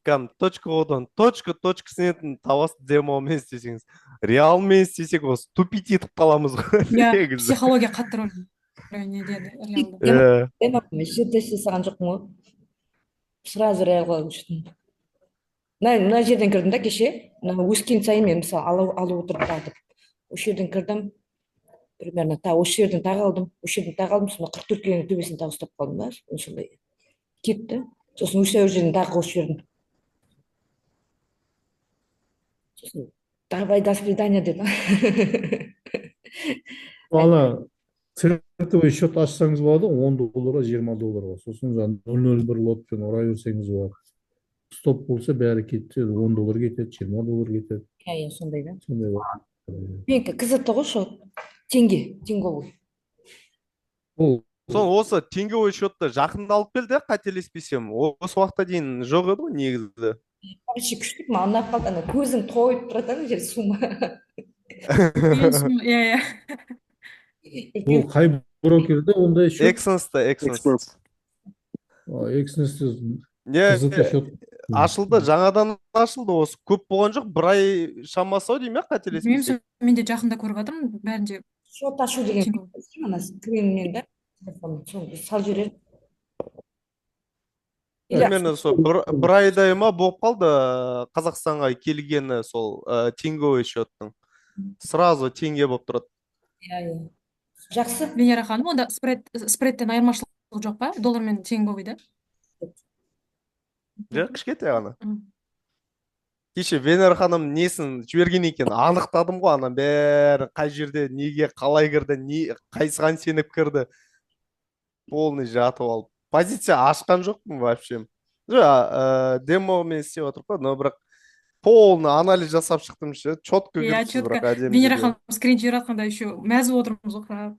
кәдімгі точка входан точка сенетін табасыз демомен істесеңіз. Реалмен істесек осы тупить етіп қаламыз ғой иә, негізі. психология қатты рөл ойнайды реалда. жерде жасаған жоқпын ғой, сразу реал қылу үшін. Мына жерден кірдім да кеше, мына өскен сайын мен мысалы алып отырдым тағы. Осы жерден кірдім, примерно осы жерден тағы алдым, осы жерден тағы алдым, сонда 44 келген төбесін тағы ұстап қалдым да, сондай кетті. Сосын осы жерден тағы осы жерден. Сосын давай, до свидания деді. Ана центовый счет ашсаңыз болады, $10, $20. Сосын жаңағы 001 лотпен ұра берсеңіз болады. Стоп болса бәрі кетеді, $10 кетеді, $20 кетеді. Иә, сондай да. Сондай бар. Менікі қызықты ғой шот. Теңговый. Ол Соң осы теңгевой счетты жақында алып келді, қателеспесем. Осы уақытта дейін жоқ еді ғой негізі. Вообще күшті ма, ұнап қалды, ана көзің тойып тұрады ана жер сума. Иә. ол қай брокерде ондай счет? Эксенс. Экснесте Не, қызықты счет. ашылды, жаңадан ашылды осы. Көп болған жоқ, бір ай шамасы ау деймін, қателеспесем. Мен де жақында көріп жатырмын, бәрінде. Шот ашу деген ана скринмен да, телефон салып жібереді. Примерно сол бір айдай ма болып қалды Қазақстанға келгені сол теңгевой счеттың. Сразу теңге болып тұрады. Иә. Жақсы. Венера ханым, онда спредтен айырмашылық жоқ па? Доллар мен теңговыйда? Жоқ, кішкентай ғана. Кеше Венера ханым несін жіберген екен, анықтадым ғой, ана бәрі қай жерде, неге, қалай кірді, қайсыған сеніп кірді. Полный жатып алып. Позиция ашқан жоқпын вообще. Демомен істеп отырып қой, но бірақ полный анализ жасап шықтым ше, четко кіріпсіз, бірақ әдемі. Венера ханым скрин жіберіп жатқанда еще мәз болып отырмыз ғой.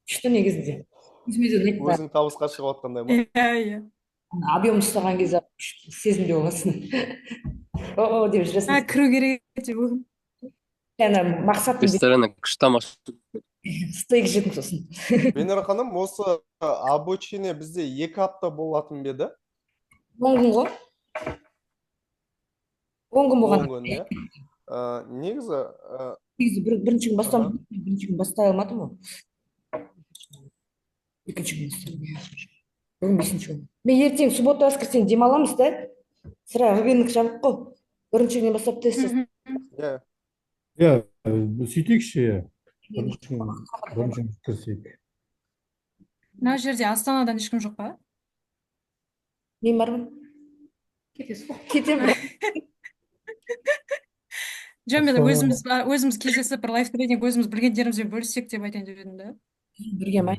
Күшті негізінде. Өзің табысқа шығып жатқандай ма? Иә. Объем ұстаған кезде сезімде боласың. О, деп жүресің. Кіру керек деп. Яғни мақсат Рестораны күшті тамақ. стейк жедім сосын. Венера ханым, осы обучение бізде 2 апта болатын беді. 10 күн ғой. 10 күн болған. 10 күн, иә. Негізі бірінші күн бастай алмадым ғой. Екінші күн бастадым. Бүгін 5-ші күн. Мен ертең суббота воскресенье демаламыз да. Сыра рынок жабық қой. Бірінші күннен бастап тест жасап. Иә, сөйтейікші. Бірінші кірсек. Мына жерде Астанадан ешкім жоқ па? Мен бармын. Кетемін. Жөн мен өзіміз кездесіп бір лайф трейдинг өзіміз білгендерімізбен бөліссек деп айтайын деп едім да. Бірге ма?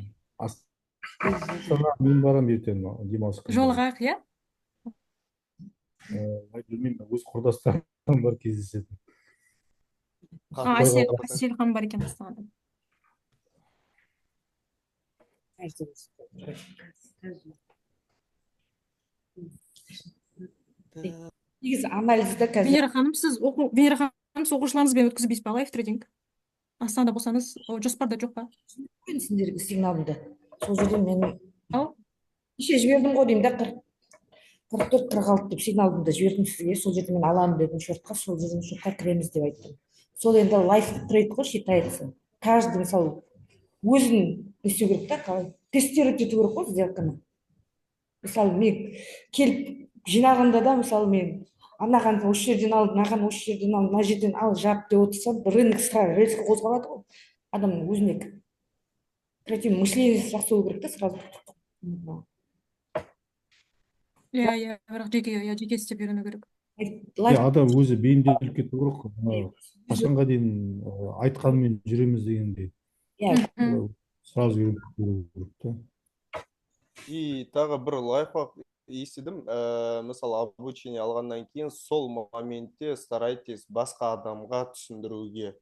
Мен барам ертең демалысқа. Жолығайық, иә? Білмеймін, өз құрдастарым бар кездесетін. Әсел ханым бар екен Астанада. Негізі анализді қазір. Венера ханым, сіз оқушыларыңызбен өткізбейсіз ба лайф трейдинг? Астанада болсаңыз, жоспарда жоқ па? Сендерге сигналымды. Сол жерде мен кеше жібердім ғой деймін да, 44-46 деп сигналымды жібердім сізге. Сол жерде мен аламын дедім шортқа, сол жерден шортқа кіреміз деп айттым. Сол енді лайф трейд ғой считается. Каждый мысалы өзін істеу керек та, қалай тестировать ету керек қой сделканы. Мысалы мен келіп жинағанда да, мысалы мен анаған осы жерден ал, мынаған осы жерден ал, мына жерден ал, жап деп отырсам, рынок сразу резко қозғалады ғой. Адамның өзіне креативный мышление жақсы болу керек та сразу. Иә, бірақ жеке істеп үйрену керек. Адам өзі бейімделіп кету керек. Қашанға дейін айтқанмен жүреміз дегендей. Сразу үйреніп кету керек та. И тағы бір лайфхак естідім, мысалы обучение алғаннан кейін сол моментте старайтесь басқа адамға түсіндіруге.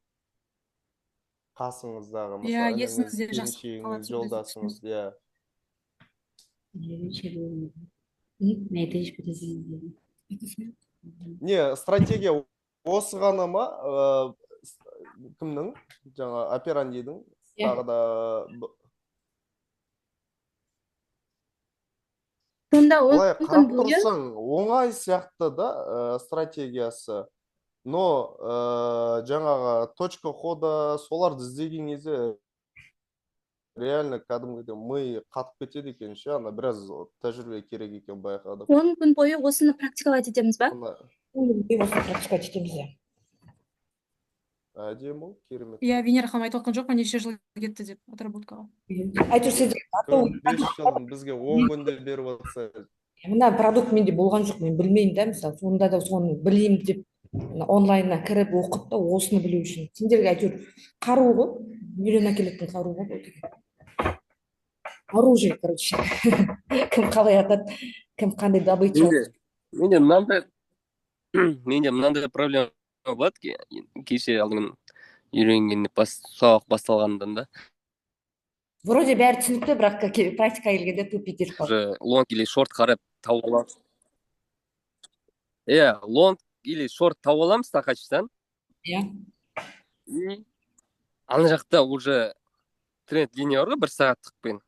Қасыңыздағы, мысалы, келіншегіңіз, жолдасыңыз, Не, стратегия осы ғана ма? Кімнің? Жаңа операндидің Иә. тағы да сонда былай 10 күн қарап бойы тұрсаң оңай сияқты да стратегиясы. Но жаңағы точка хода соларды іздеген кезде реально кәдімгідей ми қатып кетеді екен ше, ана біраз тәжірибе керек екен байқадым. 10 күн бойы осыны практиковать етеміз ба? Осы практикать етеміз, иә. Әдемі ол, керемет. иә Венера ханым айтып отқан жоқ па неше жыл кетті деп отработкаға. Әйтеуір сізде 5 жылын бізге 10 күнде беріп отса. мына продукт менде болған жоқ, мен білмеймін да, мысалы сонда да соны білейін деп онлайнына кіріп оқып та осыны білу үшін. Сендерге әйтеуір қару ғой, үйрен әкелетін қару ғой бұл деген. Оружие, короче. Кім қалай атады, кім қандай добыча. менде мынандай менде мынандай проблема болады кеше алдымен үйренгенде сабақ басталғандан да Вроде бәрі түсінікті, бірақ практикаға келгенде тупик кетіп қалды. уже лонг или шорт қарап тауып аламыз. Иә, лонг или шорт тауып аламыз тақачтан. Иә. И ана жақта уже тренд линия бар ғой 1 сағаттықпен.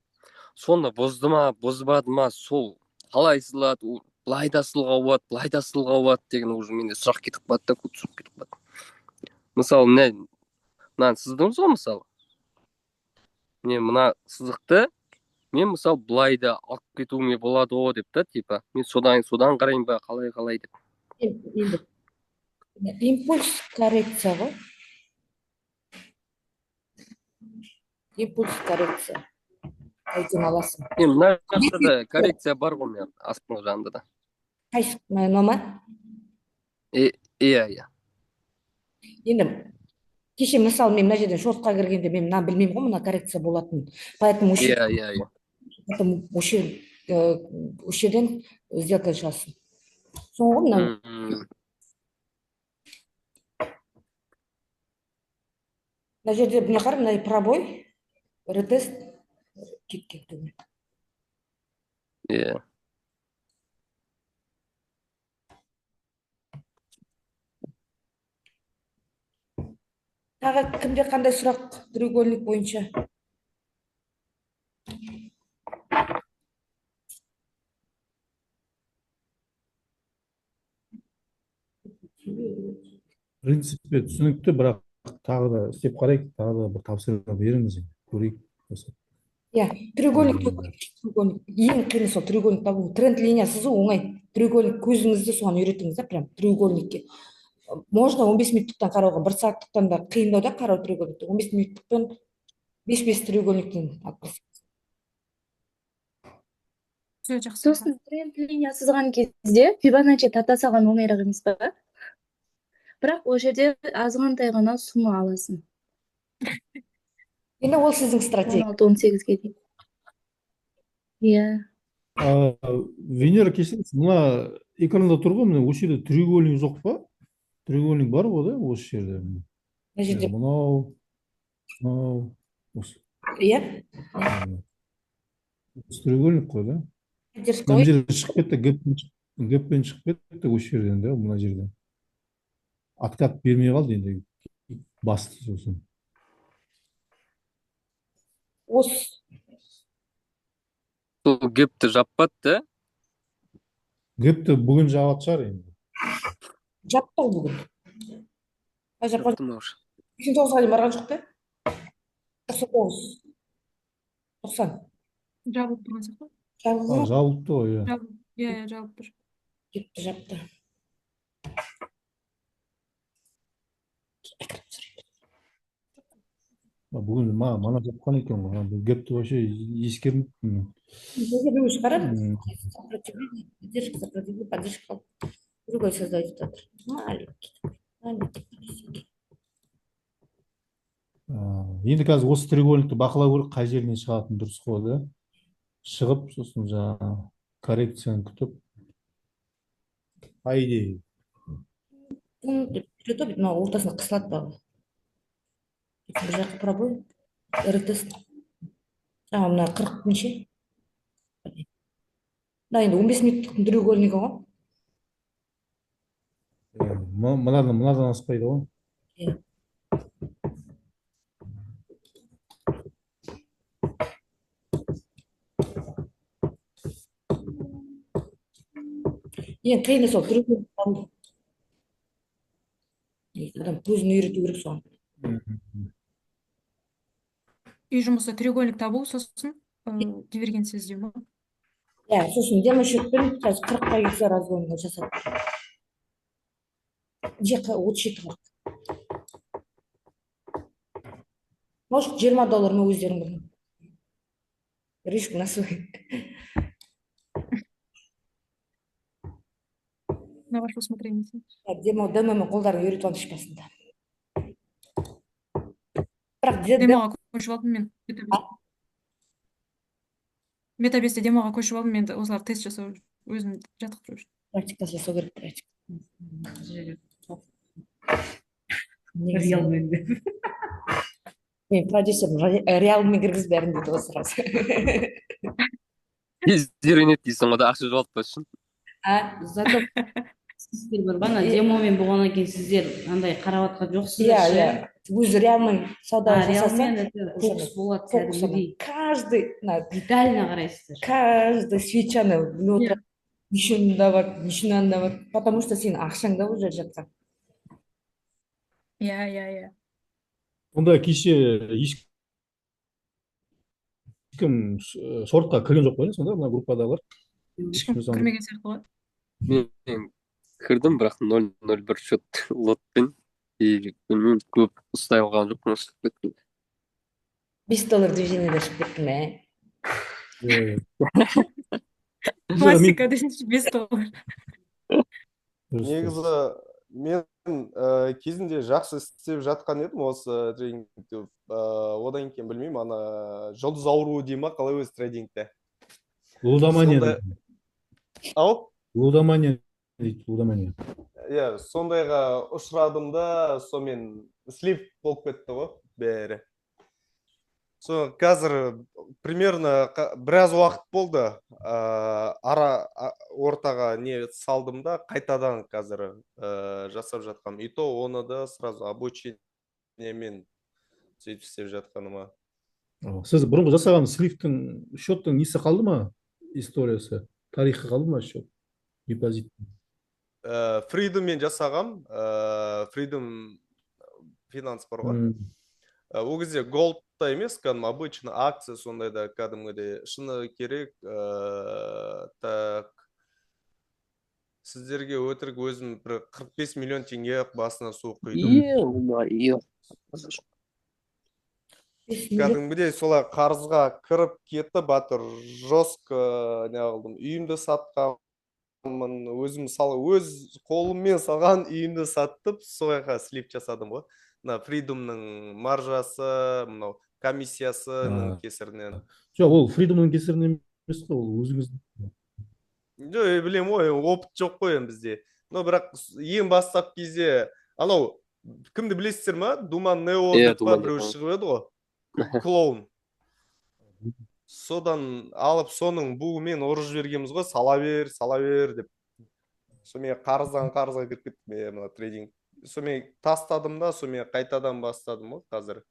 Соны бұзды ма, бұзбады ма, сол қалай сызылады, былай да сызылға болады, былай да сызылға болады деген уже менде сұрақ кетіп қалды да, көп сұрақ кетіп қалды. Мысалы, мынаны сыздыңыз ғой, мысалы. Мына сызықты мен мысалы былай да алып кетуіме болады ғой деп та, типа, мен содан қарайын ба, қалай деп. Енді импульс коррекция ғой. Импульс коррекция. Қайтын аласың. Мына жақта коррекция бар ғой мен астыңғы жағында да. Қайсы нома? Иә. Енді кеше мысалы мен мына жерден шортқа кіргенде мен мына білмеймін ғой, мына коррекция болатын. Поэтому Иә. Потом осы жерден сделка жасасын. Соңғы мына мына жерде мына қар, мына пробой, ретест кеткен. Иә. Тағы кімде қандай сұрақ треугольник бойынша? Принципе түсінікті, бірақ тағы да істеп қарайық, тағы да бір тапсырма беріңіз, көрейік. Иә, треугольник. Ең қиыны сол треугольник табу. Тренд линия сызу оңай. Треугольник көзіңізді соған үйретіңіз да, прям треугольникке. Можно 15 минуттықтан қарауға, 1 сағаттықтан да қиындау да қарау треугольникті. 15 минуттықпен 5 треугольниктен алып. Жақсы. Сосын тренд линия сызған кезде Фибоначчи тарта салған оңайырақ емес па? Бірақ ол жерде азғантай ғана сума аласың. Енді ол сіздің стратегия. 16-18-ге дейін. Иә. Венера, кешіріңіз, мына экранда тұр ғой, мына осы жерде треугольник жоқ па? Треугольник бар ғой да, осы жерде. Мына жерде. Мынау, осы. Иә. Треугольник қой да. Мына жерде шығып кетті, гэппен шығып кетті осы жерден да, мына жерден. Откат бермей қалды енді, басты сосын. Осы. Сол гэпті жаппады да? Гэпті бүгін жабат шығар енді. Жапты бүгін. Жаптым уже. 89-ға дейін барған жоқ та? 99. 90. Жабылып тұрған сияқты. Жабылыпты ғой, иә. Иә, жабылып тұр. Жапты. Бүгін мана жапқан екен ғой, бұл гэпті вообще ескермеппін. Өзі қарадым. Поддержка. Другой создать этот. Маленький. Енді қазір осы треугольникті бақылау керек, қай жерінен шығатын дұрыс қой да. Шығып, сосын жаңа коррекцияны күтіп. Айде. Жүреді, ортасына қысылады бағы. Бір жаққа пробой, ретест. Жаңа мына 40 неше? Мына енді 15 минуттықтың треугольнигі ғой. мынадан аспайды ғой. Иә. Ең қиыны сол адам көзін үйрету керек соған. Үй жұмысы треугольник табу, сосын дивергенция іздеу ма? Иә, сосын демосчетпен қазір 40-қа келсе разгонға жасап. 37 40. Может, $20 ма өздерің білмеймін. Риск на свой. На ваше усмотрение. Демомен қолдарын үйретіп алып ешқайсында. Бірақ Демоға көшіп алдым мен. Метабесте демоға көшіп алдым, мен осылар тест жасау өзім жаттықтыру үшін. практика жасау керек, практика. Мен продюсерім реалмен кіргіз бәрін дейді ғой сразу. Тез үйренеді дейсің ғой да, ақша жоғалтпас үшін. Зато сіздер бір бана демомен болғаннан кейін сіздер андай қарап жатқан жоқсыздар Иә, ше. иә. Өзі реалмен сауда жасаса, Реалмен это фокус болады кәдімгідей. Детально қарайсыздар. Каждый свечаны біліп отырады. Нешеуінде бар, нешеуінде бар. Потому что сен ақшаңда уже жатқан. Иә. Онда кеше ешкім шортқа кірген жоқ қой, сонда мына группадағылар. Ешкім кірмеген сияқты ғой. Мен кірдім, бірақ 001 счет лотпен. Білмеймін, көп ұстай алған жоқпын, шығып кеттім. $5 движениеде шығып кеттім, Классика десеңші, $5. Негізі мен кезінде жақсы істеп жатқан едім осы трейдингті. Одан кейін білмеймін, ана жұлдыз ауруы дей ма, қалай өзі трейдингте. Лудомания. Ау? Лудомания дейді, лудомания. Иә, сондайға ұшырадым да, сонымен слип болып кетті ғой бәрі. Сол қазір примерно біраз уақыт болды, ортаға не салдым да, қайтадан қазір жасап жатқам. И то оны да сразу обучениемен сөйтіп істеп жатқаныма. Сіз бұрынғы жасаған слифтің счеттың несі қалды ма? Историясы, тарихы қалды ма счет? Депозит. Freedom мен жасағам, Freedom финанс бар ғой. Ол кезде голдта емес, кәдімгі обычно акция сондайда кәдімгідей шыны керек. Так, сіздерге өтірік өзім бір 45 миллион теңге басына су құйдым. Кәдімгідей солай қарызға кіріп кетті, батыр жестко не қылдым. Үйімді сатқанмын, өзім өз қолыммен салған үйімді саттып, сояқа слип жасадым ғой. Freedomның маржасы, мынау комиссиясының кесірінен. Жоқ, ол Freedomның кесірінен емес қой, ол өзіңіз. Жоқ, білем ғой, опыт жоқ қой бізде. Но бірақ ең бастап кезде, анау кімді білесіздер ма? Думан Нео деп біреу шығып еді ғой. Клоун. Содан алып соның буымен ұрып жібергенбіз ғой, сала бер деп. Сонымен қарызға кіріп кеттім трейдинг. Сонымен тастадым да, сонымен қайтадан бастадым ғой қазір.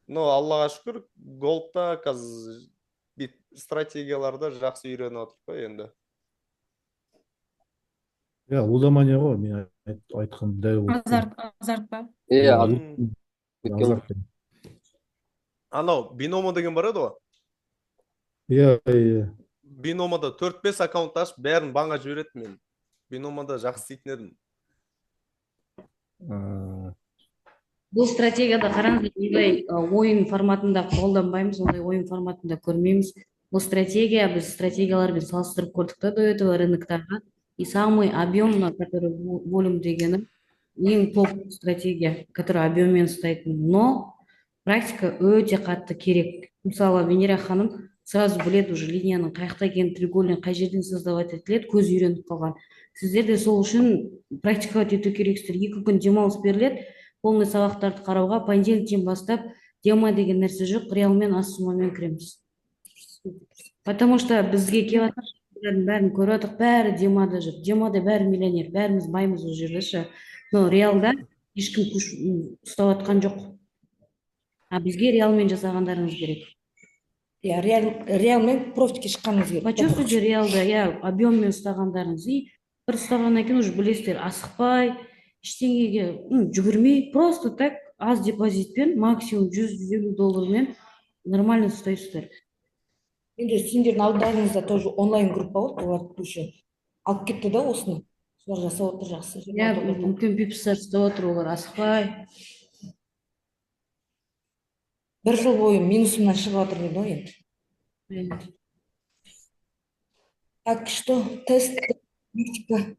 Но Аллаға шүкір, голдта қазір стратегияларда жақсы үйреніп отыр ғой енді. Иә, лудомания ғой, мен айтқан дәл болды. Азарт па? Азарт. Анау, биномо деген бар еді ғой? Иә. Биномода 4-5 аккаунт ашып, бәрін банға жібереді мен. Биномода жақсы істейтін едім. Бұл стратегияда қараңыз, ондай ойын форматында қолданбаймыз, ондай ойын форматында көрмейміз. Бұл стратегия, біз стратегиялармен салыстырып көрдік та до этого рыноктарға. И самый объемный, который волюм дегені, ең топ стратегия, который объеммен ұстайтын. Но практика өте қатты керек. Мысалы, Венера ханым сразу біледі уже линияның қаяқта екенін, треугольник қай жерден создавать етіледі, көз үйреніп қалған. Сіздер де сол үшін практиковать ету керексіздер. 2 күн демалыс беріледі, полный сабақтарды қарауға, понедельниктен бастап демо деген нәрсе жоқ, реалмен аз суммамен кіреміз. Потому что бізге келіп бәрін көріп жатырық, бәрі демада жүр. Демада бәрі миллионер, бәріміз баймыз ол жерде ше. Но реалда ешкім күш ұстап жатқан жоқ. А бізге реалмен жасағандарыңыз керек. иә реалмен профитке шыққаныңыз керек. Почувствуйте реалда, иә, объеммен ұстағандарыңыз. И бір ұстағаннан кейін уже білесіздер, асықпай, ештеңеге жүгірмей, просто так аз депозитпен, максимум $100-150 нормально ұстайсыздар. Енді сендердің алдарыңызда тоже онлайн группа болды, олар уже алып кетті да осыны. Солар жасап отыр жақсы. Иә, үлкен пипстар ұстап отыр, олар асықпай. Бір жыл бойы минусымнан шығып жатыр дейді ғой енді. Так, что? Тест, практика.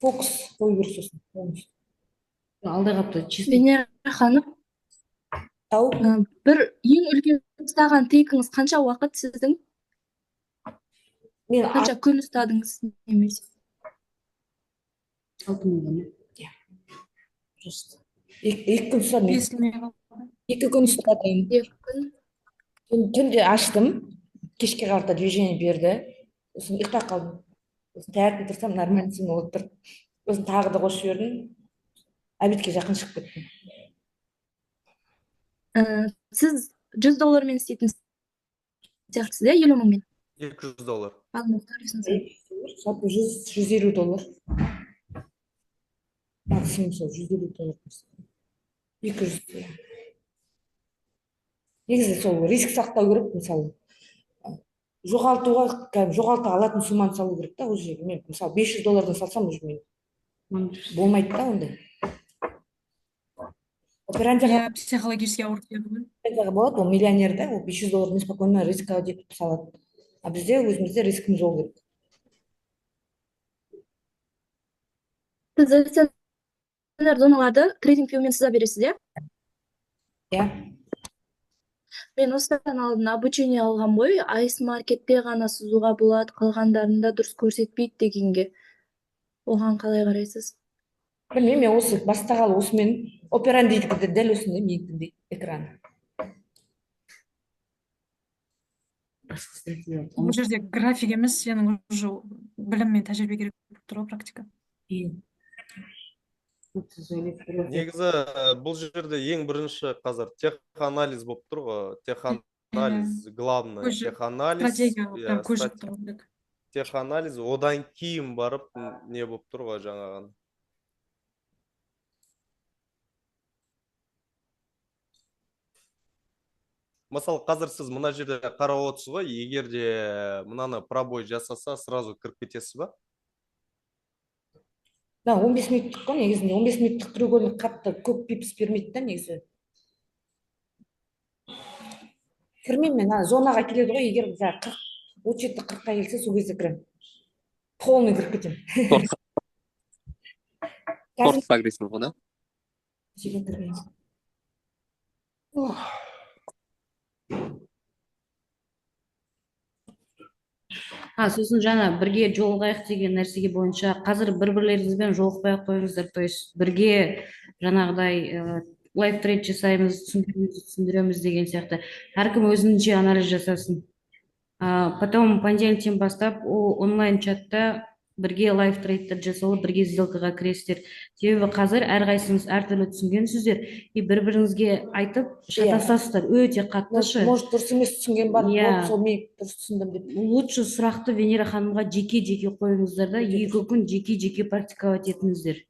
Фокус қой беру сосын. Алда қапты, чисто. Венера ханым, Тау, бір ең үлкен ұстаған тейкіңіз қанша уақыт сіздің? мен Қанша күн ұстадыңыз немесе? 6.000 ма? екі күн ұстадым. Естілмей қалды. 2 күн ұстадым. 2 күн. Түнде аштым. Кешке қарата движение берді. Сосын ұйықтап қалдым. Сосын таңертең тұрсам нормально болып тұр. Сосын тағы да қосып жібердім. Обедке жақын шығып кеттім. Сіз $100 істейтін сияқтысыз, иә, 50 мыңмен? $200. Жалпы $150. Максимум сол $150. 200. Негізі сол риск сақтау керек, мысалы. Жоғалта алатын сумманы салу керек та, уже мен мысалы $500 салсам, уже мен болмайды да ондай. Иә, психологически ауырып кетеді ғой. болады, ол миллионер да, ол $500 спокойно рисковать етіп салады. А бізде өзімізде рискіміз болу керек. Сіз акционер зоналарды трейдинг вьюмен сыза бересіз, иә? Иә. Мен осыдан алдын обучение алған ғой, айс маркетте ғана сызуға болады, қалғандарында дұрыс көрсетпейді дегенге. Оған қалай қарайсыз? Білмеймін, мен осы бастағалы осымен операндидікті дәл осындай менікіндей экран. Бұл жерде график емес, сенің уже білім мен тәжірибе керек болып тұр ғой, практика. Негізі бұл жерде ең бірінші қазір теханализ болып тұр ғой. Теханализ, главное, теханализ. Теханализ, одан кейін барып не болып тұр ғой жаңаған. Мысалы, қазір сіз мына жерде қарап отырсыз ғой, егер де мынаны пробой жасаса, сразу кіріп кетесіз ба? Да, 15 минуттық қой, негізінде 15 минуттық треугольник қатты көп пипс бермейді да, негізі. Кірмеймін мен, зонаға келеді ғой, егер 37-40-қа келсе, сол кезде кірем. Полный кіріп кетем. Торт прогрессің ғой, да? Сосын жаңа бірге жолығайық деген нәрсеге бойынша қазір бір-бірлеріңізбен жолықпай ақ қойыңыздар, то есть бірге жаңағыдай лайф трейд жасаймыз, түсіндіреміз деген сияқты. Әркім өзінше анализ жасасын. Потом понедельниктен бастап онлайн чатта бірге лайф трейдтер жасалып, бірге сделкаға кіресіздер. Себебі қазір әрқайсыңыз әртүрлі түсінгенсіздер, и бір-біріңізге айтып шатасасыздар, өте қатты ше. Может, дұрыс емес түсінген бар, сол мен дұрыс түсіндім деп. Лучше сұрақты Венера ханымға жеке-жеке қойыңыздар да, 2 күн жеке-жеке практиковать етіңіздер.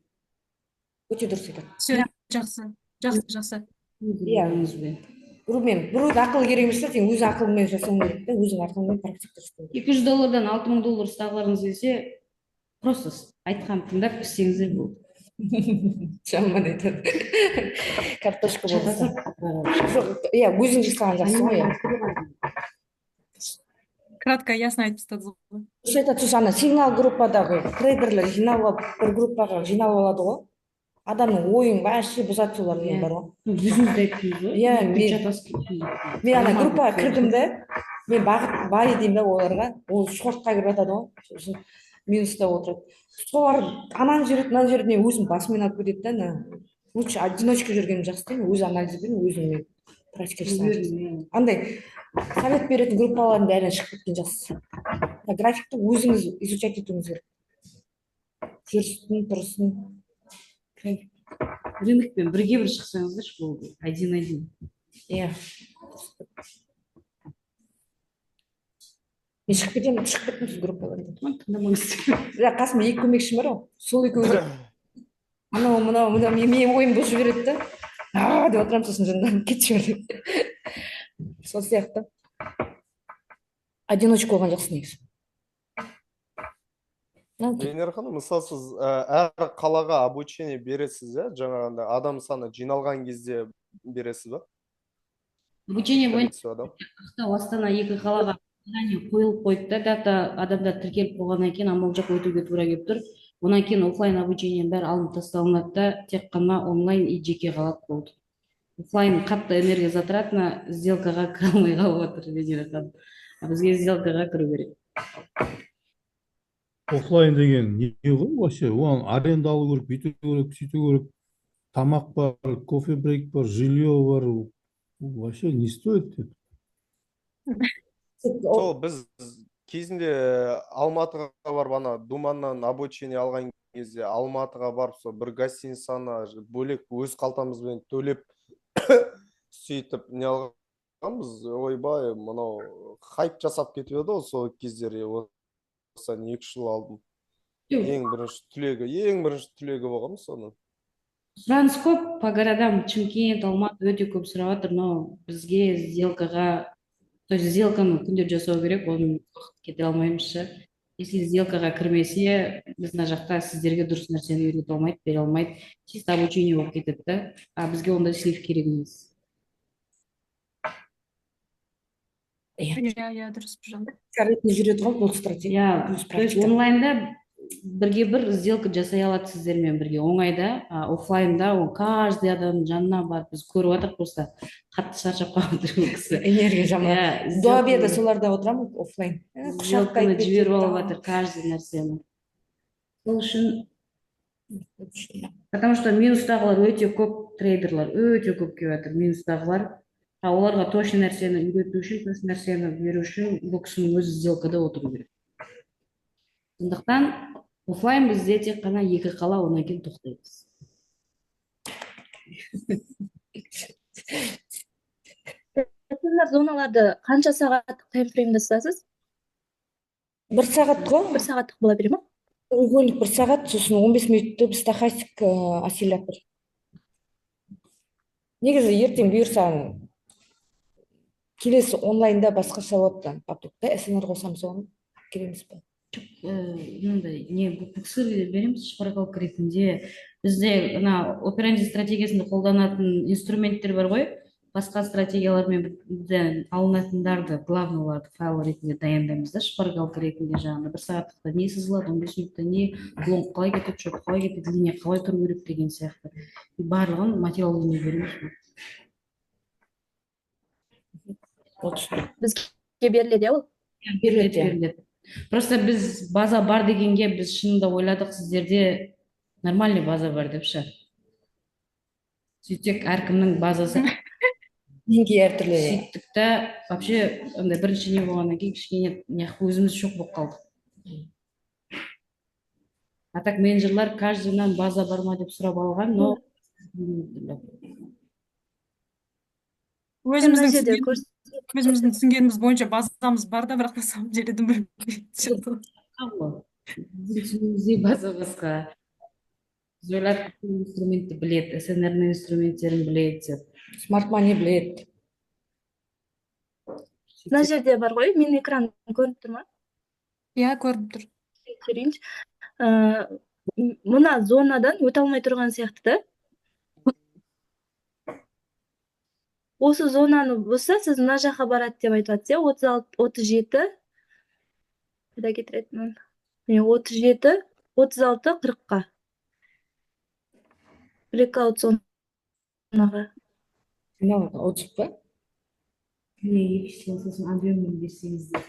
Өте дұрыс екен. Все, жақсы. Иә, мен біреуді ақылы керек емес, сен өз ақылыңмен жасауың керек та, өзің ақылыңмен практика жасау керек. $200-дан $6.000 ұстағыларыңыз келсе, просто айтқан тыңдап істеңіздер болды. Жаман айтады. Картошка болса. Иә, өзің жасаған жақсы ғой. Кратко, ясно айтып тастады ғой. Дұрыс айтады, ана сигнал группадағы трейдерлер жиналып, бір группаға жиналып алады ғой. Адамның ойын вообще бұзады солар деген бар ғой. Өзіңізді айттыңыз ғой. Иә, мен ана группаға кірдім де, мен бай деймін да оларға, ол шортқа кіріп жатады ғой, минуста отырады. Солар ананы жүреді, мынаны жүреді, мен өзім басымен алып кетеді да, лучше одиночка жүргенім жақсы деймін, өз анализбен, өзіммен практика жасаған. Андай совет беретін группалардың бәрінен шығып кеткен жақсы. Графикті өзіңіз изучать етуіңіз керек. Жүрістің, тұрысын. Рынокпен бірге бір шықсаңыздаршы, болды. Один. Иә. Мен шығып кеттім сіз группалардан. Тыңдамаңыз. Қасымда 2 көмекшім бар ғой. Сол екеуі мынау менің ойым бұзып жібереді да. Деп отырамын, сосын жынданып кетіп жібереді. Сол сияқты. Одиночка болған жақсы негізі. Венера ханым, мысалы сіз әр қалаға обучение бересіз, жаңағында адам саны жиналған кезде бересіз ба? Обучение бойынша Астана 2 қалаға қойылып қойды да, дата адамдар тіркеліп қойғаннан кейін амал жоқ өтуге тура келіп тұр. Онан кейін офлайн обучениенің бәрі алынып тасталынады да, тек қана онлайн и жеке қалады болды. Офлайн қатты энергия затратына сделкаға кіре алмай қалып отыр Венера ханым. Бізге сделкаға кіру керек. Офлайн деген не ғой вообще? Оған аренда алу керек, бүйту керек, сөйту керек. Тамақ бар, кофе брейк бар, жилье бар. Вообще не стоит деп. Сол біз кезінде Алматыға барып, ана Думаннан обучение алған кезде Алматыға барып, сол бір гостиницаны бөлек өз қалтамызбен төлеп сөйтіп не алғанбыз. Ойбай, мынау хайп жасап кетіп еді ғой сол кездері. Осыдан 2 жыл алдым. Ең бірінші түлегі болғам соны. Сұраныс көп, по городам Чимкент, Алматы өте көп сұрап жатыр, но бізге сделкаға, то есть сделканы күнде жасау керек, оны кете алмаймыз ше. Если сделкаға кірмесе, біз мына жақта сіздерге дұрыс нәрсені үйрете алмайды, бере алмайды, чисто обучение болып кетеді да, а бізге ондай слив керек емес. Иә, дұрыс біржан. Жүреді ғой бұл стратегия. То есть онлайнда бірге бір сделка жасай алады сіздермен бірге оңайда, офлайнда каждый адамның жанына барып біз көріп жатырмық, просто қатты шаршап қалып жүр кісі. Энергия жаман. До обеда соларда отырамын офлайн. Сделканы жіберіп алып жатыр каждый нәрсені. Сол үшін, потому что минустағылар өте көп, трейдерлар өте көп келіп жатыр, минустағылар. Оларға точно нәрсені үйрету үшін, точно нәрсені беру үшін бұл кісінің өзі сделкада отыру керек. Сондықтан офлайн бізде тек қана 2 қала, онан кейін тоқтаймыз. Зоналарды қанша сағаттық таймфреймде сызасыз? 1 сағат қой? 1 сағаттық бола бере ма? Треугольник 1 сағат, сосын 15 минутты бір стохастик осциллятор. Негізі ертең бұйырса келесі онлайнда басқаша болады. СНР қосамыз, оны келеміз ба? Мынандай не буксыр береміз шпаргалка ретінде. Бізде операнди стратегиясында қолданатын инструменттер бар ғой, басқа стратегиялармен алынатындарды, главныйларды файл ретінде дайындаймыз да, шпаргалка ретінде жаңағы 1 сағаттықта не сызылады, 15 минутта не, блонг қалай кетеді, шоп қалай кетеді, линия қалай тұру керек деген сияқты. Барлығын материалын береміз. Бізге беріледі ол? Беріледі. Просто біз база бар дегенге біз шынында ойладық, сіздерде нормальный база бар деп ше. Сөйтсек әркімнің базасы Неге әртүрлі? сөйттік та, вообще бірінші не болғаннан кейін кішкене өзіміз шок болып қалдық. А так менеджерлар каждыйынан база бар ма деп сұрап алған, но өзіміздің түсінгеніміз бойынша базамыз бар да, бірақ на самом деле біздің түсінігімізде база басқа. Біз ойлап инструментті біледі, СНР-ның инструменттерін біледі. Smart Money біледі. Мына жерде бар ғой, менің экран көрініп тұр ма? Иә, көрініп тұр. Көрейінші. Мына зонадан өте алмай тұрған сияқты да. Осы зонаны болса, сіз мына жаққа барады деп айтып жатсыз, 36, 37, қайда кетіретінмін? 37, 36, 40-қа. Breakout зонаға. Мынау аудит па? Не, сосын объеммен берсеңіздер.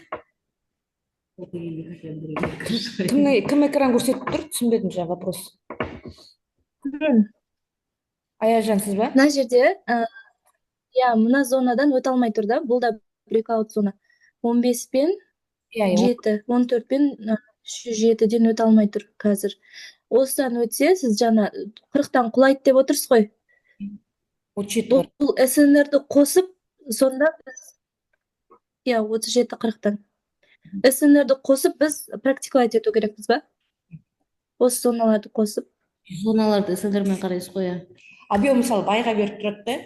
Кім экран көрсетіп тұр? Түсінбедім жаңа вопрос. Мен. Аяжан, сіз ба? Мына жерде иә, мына зонадан өте алмай тұр да. Бұл да breakout зона. 15 пен иә 7, 14 пен 307-ден өте алмай тұр қазір. Осыдан өтсе, сіз жаңа 40-тан құлайды деп отырсыз ғой. 37 бар. Бұл СНРді қосып, сонда біз, иә, 37-40-тан. СНРді қосып, біз практикалайт ету керекпіз ба? Осы зоналарды қосып. Зоналарды СНРмен қарайсыз ғой, иә. Абио мысалы байға беріп тұрады да.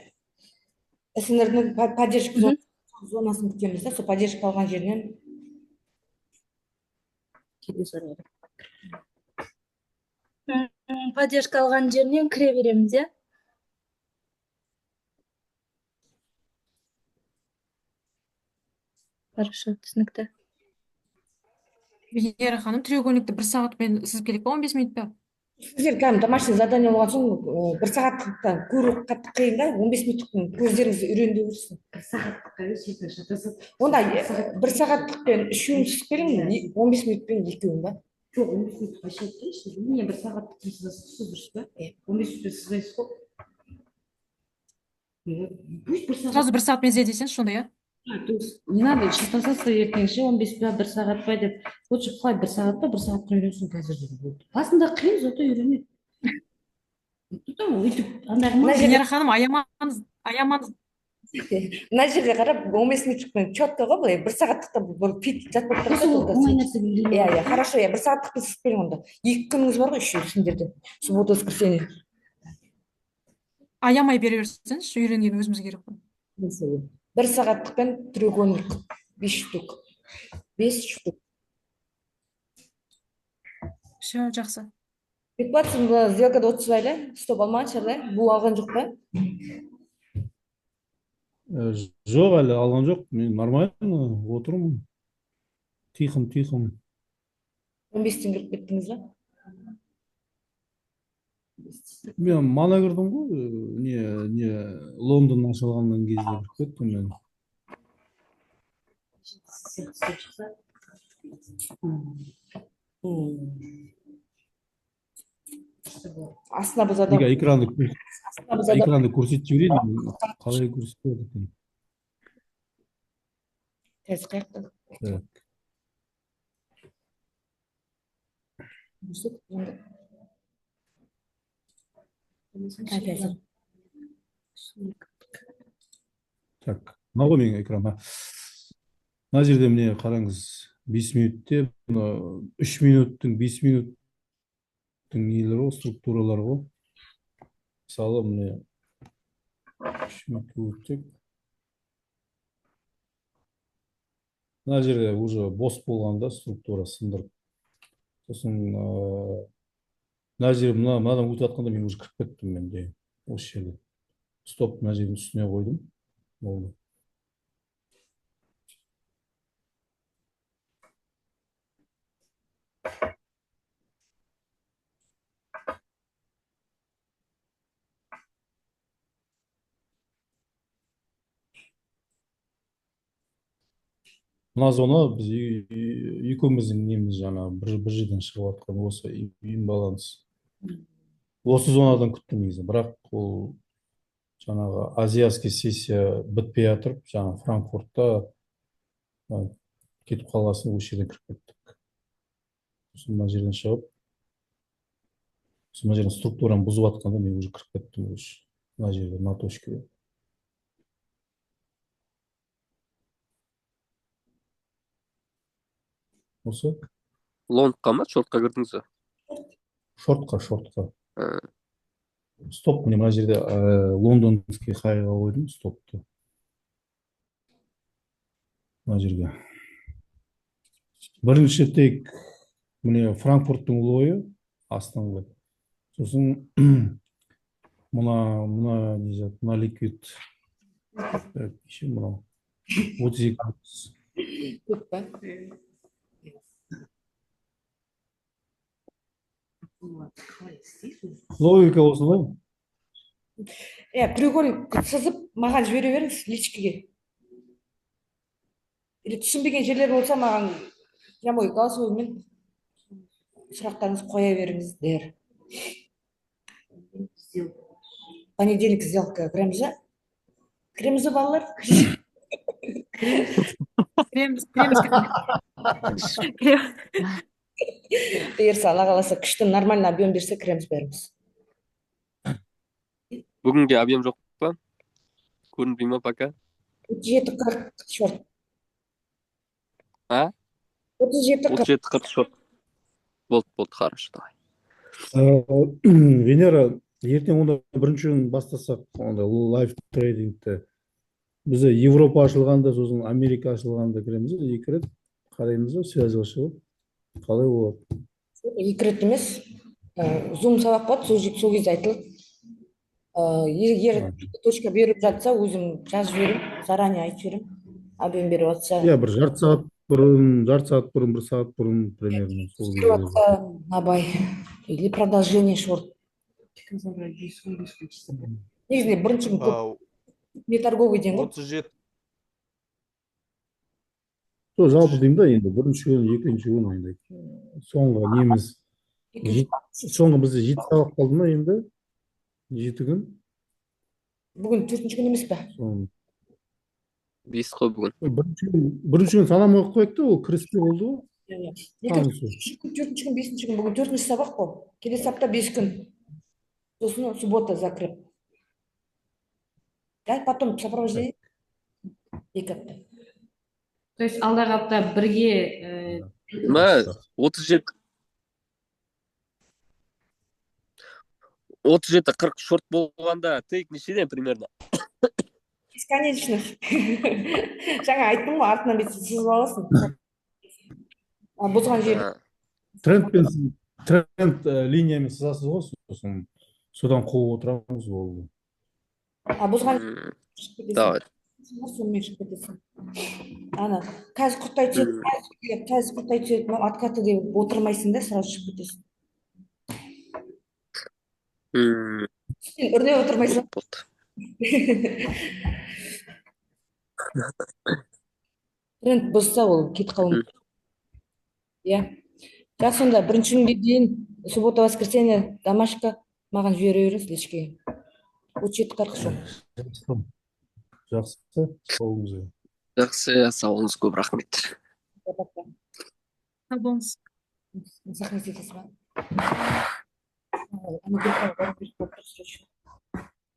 СНРдің поддержка зонасын күтеміз да, сол поддержка алған жерінен Поддержка алған жерінен кіре береміз, иә? Хорошо, түсінікті. Венера ханым, треугольникті 1 сағатпен сызып керек па, 15 минут па? сіздер кәдімгі домашний задание болған соң 1 сағаттықтан көру қатты қиын да, 15 минуттықтың көздеріңіз үйренді өрсін. 1 сағаттыққа шатасады. Онда 1 сағаттықпен 3-үн түсіп беріңіз, 15 минутпен 2-үн ба? Жоқ, 15 минутқа шатасыз. Міне 1 сағаттықпен сызасыз, дұрыс па? 15 минутпен сызбайсыз ғой. Пусть 1 сағат. Сразу 1 сағатпен ізде десеңіз, сонда, иә? То есть не надо шатасаться ертеңше 15 па 1 сағат па деп. Лучше қалай 1 сағат па 1 сағатқа үйренсін қазір деп болды. Басында қиын, зато үйренеді. Өйтіп Венера ханым, аямаңыз. Мына жерде қарап, 15 минуттықпен четко ғой, былай 1 сағаттықта бұл пит жатып тұрады. оңай нәрсе білдірмей. Иә, хорошо, 1 сағаттықпен сызып берің онда. 2 күніңіз бар ғой еще сендерде. Суббота, воскресенье. Аямай бере берсеңіз, үйренген өзіміз керек қой. 1 сағаттықпен треугольник 5 штук. 5 штук. Все, жақсы. Бекбатсың сделкада 30 байлы, стоп алмаған шығар да? Бұл алған жоқ па? Жоқ, әлі алған жоқ. Мен нормально отырмын. Тихым. 15-тен кіріп кеттіңіз ба? Мен мана кірдім ғой, не Лондон ашылғаннан кезде кіріп кеттім мен. Астына біз адам. Экранды көрсетіп жіберейін, қалай көрсетеді екен. Тез қаяқта. Так, мынау ғой менің экран. Мына жерде міне қараңыз, 5 минутте, 3 минуттың 5 минуттың нелері ғой, структуралары ғой. Мысалы, міне 3 минутқа өттік. Мына жерде уже бос болғанда структура сындырып. Сосын мына жерде мынадан өтіп жатқанда мен уже кіріп кеттім менде. Осы жерде. Стоп, мына жердің үстіне қойдым. Болды. Мына зона біз екеуміздің неміз жаңа бір жерден шығып жатқан осы имбаланс. Осы зонадан күттім негізі, бірақ ол жаңағы азиатский сессия бітпей жатыр, жаңа Франкфуртта кетіп қалғасын осы жерден кіріп кеттік. Сосын мына жерден шығып, мына жерден структураны бұзып жатқанда мен уже кіріп кеттім осы. Мына жерде, мына точкаға. Осы? Лонгқа ма, шортқа кірдіңіз ба? Шортқа. Стоп, міне мына жерде лондонский хайға қойдым, стопты. Мына жерге. Бірінші тек міне Франкфурттың лойы астыңғы. Сосын мына ликвид. Еще мынау. 32 градус. Көп па? Логика осылай. Треугольник сызып, маған жібере беріңіз личкіге. Или түсінбеген жерлер болса, маған прямой голосовоймен сұрақтарыңызды қоя беріңіздер. Понедельник сделка кіреміз, Кіреміз бе балалар? Кіреміз, кіреміз. Бұйырса, Алла қаласа күшті нормальный объем берсе кіреміз бәріміз. Бүгінге объем жоқ па? Көрінбей ма пока? 37-40 шорт. А? 37-40. 37-40 шорт. Болды, хорошо, давай. Венера, ертең онда бірінші күн бастасақ, онда лайф трейдингті. Бізде Европа ашылғанда, сосын Америка ашылғанда кіреміз, 2 рет қараймыз, связьға шығып. Қалай болады? 2 рет емес. Zoom сабақ болады, сол кезде айтылады. Егер точка беріп жатса, өзім жазып жіберемін, заранее айтып жіберемін. Объем беріп жатса. Иә, бір жарты сағат бұрын, 1 сағат бұрын примерно. Беріп жатса, абай. Или продолжение шорт. Негізінде бірінші күн көп. Не торговый день ғой. 37 Сол жалпы деймін да, енді бірінші күн, екінші күн енді. Соңғы неміз. Соңғы бізде 7 сабақ қалды ма енді? 7 күн. Бүгін 4-ші күн емес пе? 5 қой бүгін. Бірінші күн санамай қойып та, ол кіріспе болды ғой. 4-ші күн, 5-ші күн, бүгін 4-ші сабақ қой. Келесі апта 5 күн. Сосын суббота закреп. Да, потом сопровождение 2 апта. То есть алдағы апта бірге 37-40 шорт болғанда тейк нешеден примерно? Бесконечных. Жаңа айттым ғой, артынан бет сызып аласың. Бұзған жер. Тренд линиямен сызасыз ғой, сосын содан қуып отырамыз ол. Бұзған Давай. сонымен шығып кетесің. Ана, қазір құрттай түседі, откаты деп отырмайсың да, сразу шығып кетесің. Сен үрнеп отырмайсың. Болды. Тренд бұзса ол кетіп қалуы мүмкін. Иә. Жақсы, сонда бірінші күнге дейін суббота, воскресенье домашка маған жібере беріңіз личкеге. 37-40 шорт. Жақсы, сауыңыз. Жақсы, сауыңыз көп рахмет. Сау болыңыз. Сахнет етесіз ба?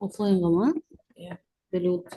оффлайнға ма? Иә. Бәле болып